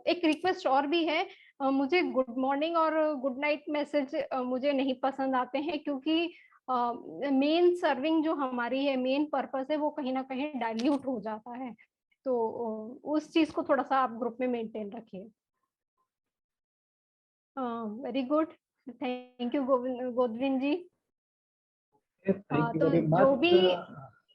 एक रिक्वेस्ट और भी है, मुझे गुड मॉर्निंग और गुड नाइट मैसेज मुझे नहीं पसंद आते हैं, क्योंकि मेन सर्विंग जो हमारी है, मेन पर्पस है, वो कहीं ना कहीं डाइल्यूट हो जाता है। तो उस चीज को थोड़ा सा आप ग्रुप में मेंटेन रखिए। Very good, thank you Govind ji. Thank you तो वेरी जो मच। भी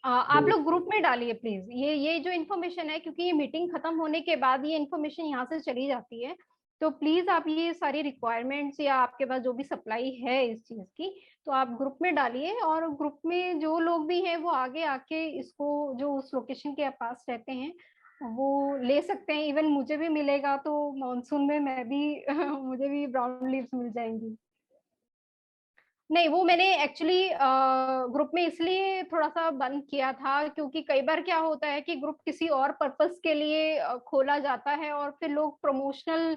आप लोग ग्रुप में डालिए प्लीज, ये जो इन्फॉर्मेशन है, क्योंकि ये मीटिंग खत्म होने के बाद ये इन्फॉर्मेशन यहाँ से चली जाती है। तो प्लीज आप ये सारी रिक्वायरमेंट्स या आपके पास जो भी सप्लाई है इस चीज की, तो आप ग्रुप में डालिए। और ग्रुप में जो लोग भी हैं वो आगे आके इसको, जो उस लोकेशन के पास रहते हैं, वो ले सकते हैं। इवन मुझे भी मिलेगा, तो मॉनसून में मैं भी मुझे भी ब्राउन लीव्स मिल जाएंगी। नहीं, वो मैंने एक्चुअली ग्रुप में इसलिए थोड़ा सा बंद किया था, क्योंकि कई बार क्या होता है कि ग्रुप किसी और पर्पस के लिए खोला जाता है, और फिर लोग प्रमोशनल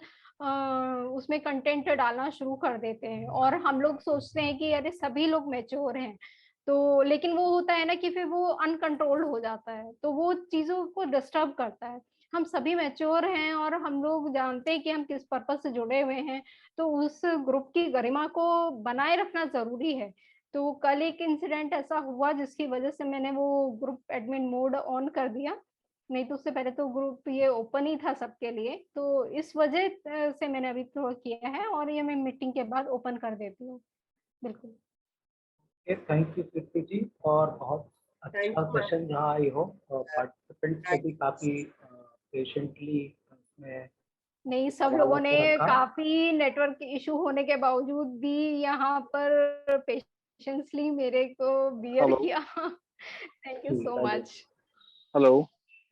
उसमें कंटेंट डालना शुरू कर देते हैं, और हम लोग सोचते हैं कि अरे सभी लोग मैच्योर हैं। तो लेकिन वो होता है ना कि फिर वो अनकंट्रोल्ड हो जाता है, तो वो चीजों को डिस्टर्ब करता है। हम सभी मैच्योर हैं और हम लोग जानते हैं कि हम किस पर्पस से जुड़े हुए हैं, तो उस ग्रुप की गरिमा को बनाए रखना जरूरी है। तो कल एक इंसिडेंट ऐसा हुआ जिसकी वजह से मैंने वो ग्रुप एडमिन मोड ऑन कर दिया, नहीं तो उससे पहले तो ग्रुप ये ओपन ही था सबके लिए। तो इस वजह से मैंने अभी थोड़ा किया है, और ये मैं मीटिंग के बाद ओपन कर देती हूँ। बिल्कुल। थैंक यू कीर्ति जी, और बहुत अच्छा सेशन जहाँ आई हो, पार्टिसिपेंट्स को भी काफी पेशेंटली उसमें नहीं, सब लोगों ने काफी नेटवर्क इशू होने के बावजूद भी यहाँ पर पेशेंसली मेरे को बियर किया। Thank you so much. Hello.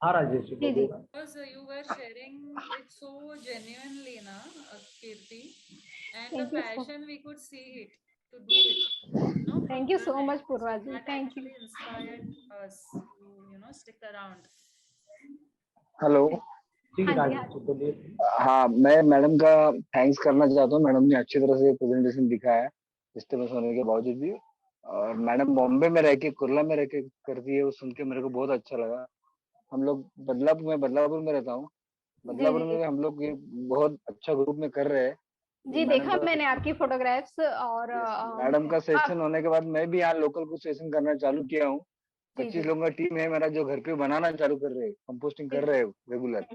हाँ राजेश जी, जी। Because you were sharing it so genuinely, na, Kirti, and the passion we could see it to do it. No, thank you so much, Purva ji. Thank you. Inspired us to stick around. Hello. हाँ, मैं madam का thanks करना चाहता हूँ। Madam ने अच्छी तरह से प्रेजेंटेशन दिखाया है डिस्टर्बेंस होने के बावजूद भी। और मैडम बॉम्बे में रह के, कुर्ला में रह के करती है, वो सुन के मेरे को बहुत अच्छा लगा। हम लोग बदलापुर में रहता हूँ। बदलापुर में हम लोग बहुत अच्छा ग्रुप में कर रहे हैं जी। देखा मैंने आपकी फोटोग्राफ्स। और मैडम का सेशन होने के बाद मैं भी यहाँ लोकल कुछ सेशन करना चालू किया हूँ। 25 लोगों का टीम है मेरा, जो घर पे बनाना चालू कर रहे हैं, कंपोस्टिंग कर रहे हैं रेगुलर।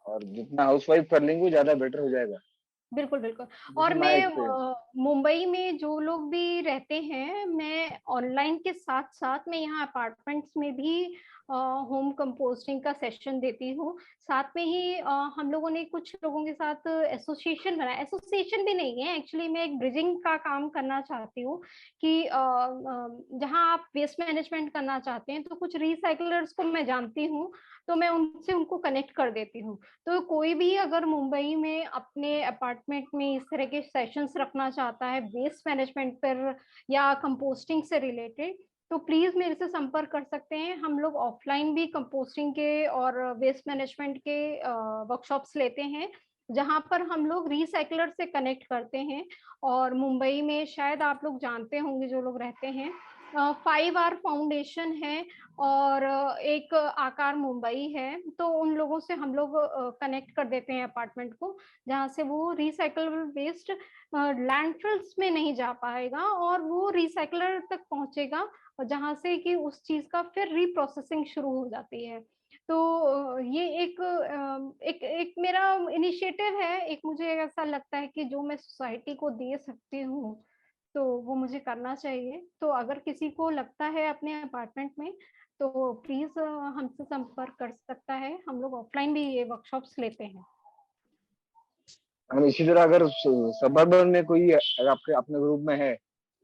और जितना हाउसवाइफ कर लेंगे ज्यादा बेटर हो जाएगा। बिल्कुल बिल्कुल। और मैं मुंबई में जो लोग भी रहते हैं, मैं ऑनलाइन के साथ साथ मैं यहाँ अपार्टमेंट्स में भी होम कंपोस्टिंग का सेशन देती हूँ। साथ में ही हम लोगों ने कुछ लोगों के साथ एसोसिएशन बनाया। एसोसिएशन भी नहीं है एक्चुअली, मैं एक ब्रिजिंग का काम करना चाहती हूँ कि जहाँ आप वेस्ट मैनेजमेंट करना चाहते हैं, तो कुछ रिसाइकलर्स को मैं जानती हूँ, तो मैं उनसे उनको कनेक्ट कर देती हूँ। तो कोई भी अगर मुंबई में अपने अपार्टमेंट में इस तरह के सेशंस रखना चाहता है वेस्ट मैनेजमेंट पर या कंपोस्टिंग से रिलेटेड, तो प्लीज मेरे से संपर्क कर सकते हैं। हम लोग ऑफलाइन भी कंपोस्टिंग के और वेस्ट मैनेजमेंट के वर्कशॉप्स लेते हैं, जहां पर हम लोग रिसाइकलर से कनेक्ट करते हैं। और मुंबई में शायद आप लोग जानते होंगे जो लोग रहते हैं, 5R फाउंडेशन है और एक आकार मुंबई है, तो उन लोगों से हम लोग कनेक्ट कर देते हैं अपार्टमेंट को, जहाँ से वो रिसाइकलेबल वेस्ट लैंडफिल्स में नहीं जा पाएगा और वो रिसाइकलर तक पहुंचेगा, जहाँ से कि उस चीज का फिर रीप्रोसेसिंग शुरू हो जाती है। तो ये एक मेरा इनिशिएटिव है। एक मुझे ऐसा लगता है कि जो मैं सोसाइटी को दे सकती हूँ तो वो मुझे करना चाहिए। तो अगर किसी को लगता है अपने अपार्टमेंट में, तो प्लीज हमसे संपर्क कर सकता है। हम लोग ऑफलाइन भी ये वर्कशॉप्स लेते हैं। इसी तरह अगर सबर्बन में कोई आपके अपने ग्रुप में है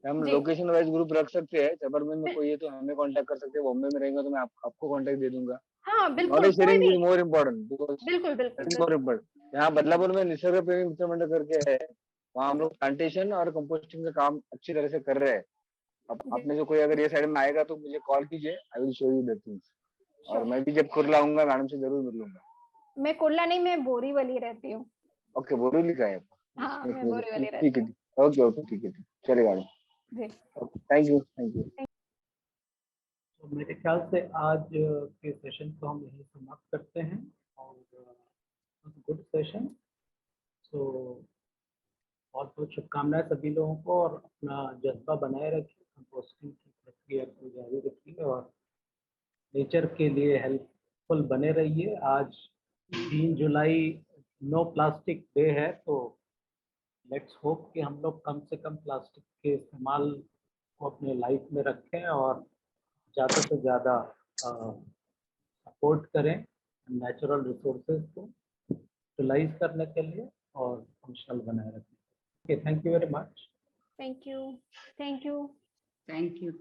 हम जी। लोकेशन वाइज ग्रुप रख सकते हैं। जबलपुर में कोई है तो हमें कांटेक्ट कर सकते हैं, बॉम्बे में रहेंगे तो मैं आपको कांटेक्ट दे दूंगा। हाँ बिल्कुल, नॉलेज कोई शेयरिंग भी, इज मोर इम्पोर्टेंट बिकॉज बिल्कुल दैट बिल्कुल इज मोर बिल्कुल। इम्पोर्टेंट। यहाँ बदलापुर में निसर्ग प्रेमी मित्र मंडल करके है, वहाँ हम लोग प्लांटेशन और कंपोस्टिंग का काम अच्छी तरह से कर रहे हैं। अब जी आपने जो कोई अगर ये साइड में आएगा तो मुझे कॉल कीजिए, I will show you the things. और श्योर। मैं भी जब कुर्ला आऊंगा मैडम से जरूर मिलूंगा। मैं कुर्ला नहीं, मैं बोरीवली रहती हूँ। ओके, बोरीवली का है। हाँ मैं बोरीवली ठीक रहती है, हूँ। ओके ओके, ठीक है, चलेगा। जी। Thank you, thank you. तो मेरे ख्याल से आज के सेशन को हम यहीं समाप्त करते हैं और गुड सेशन। सो बहुत बहुत शुभकामनाएं सभी लोगों को, और अपना जज्बा बनाए रखिए, कंपोस्टिंग की प्रक्रिया को जारी रखिए और नेचर के लिए हेल्पफुल बने रहिए। आज 3 जुलाई नो प्लास्टिक डे है, तो लेट्स होप कि हम लोग कम से कम प्लास्टिक के इस्तेमाल को अपने लाइफ में रखें और ज़्यादा से ज़्यादा सपोर्ट करें नेचुरल रिसोर्सेज को यूटिलाइज करने के लिए और फंक्शनल बनाए रखने के लिए। Thank you very much. Thank you, thank you. Thank you.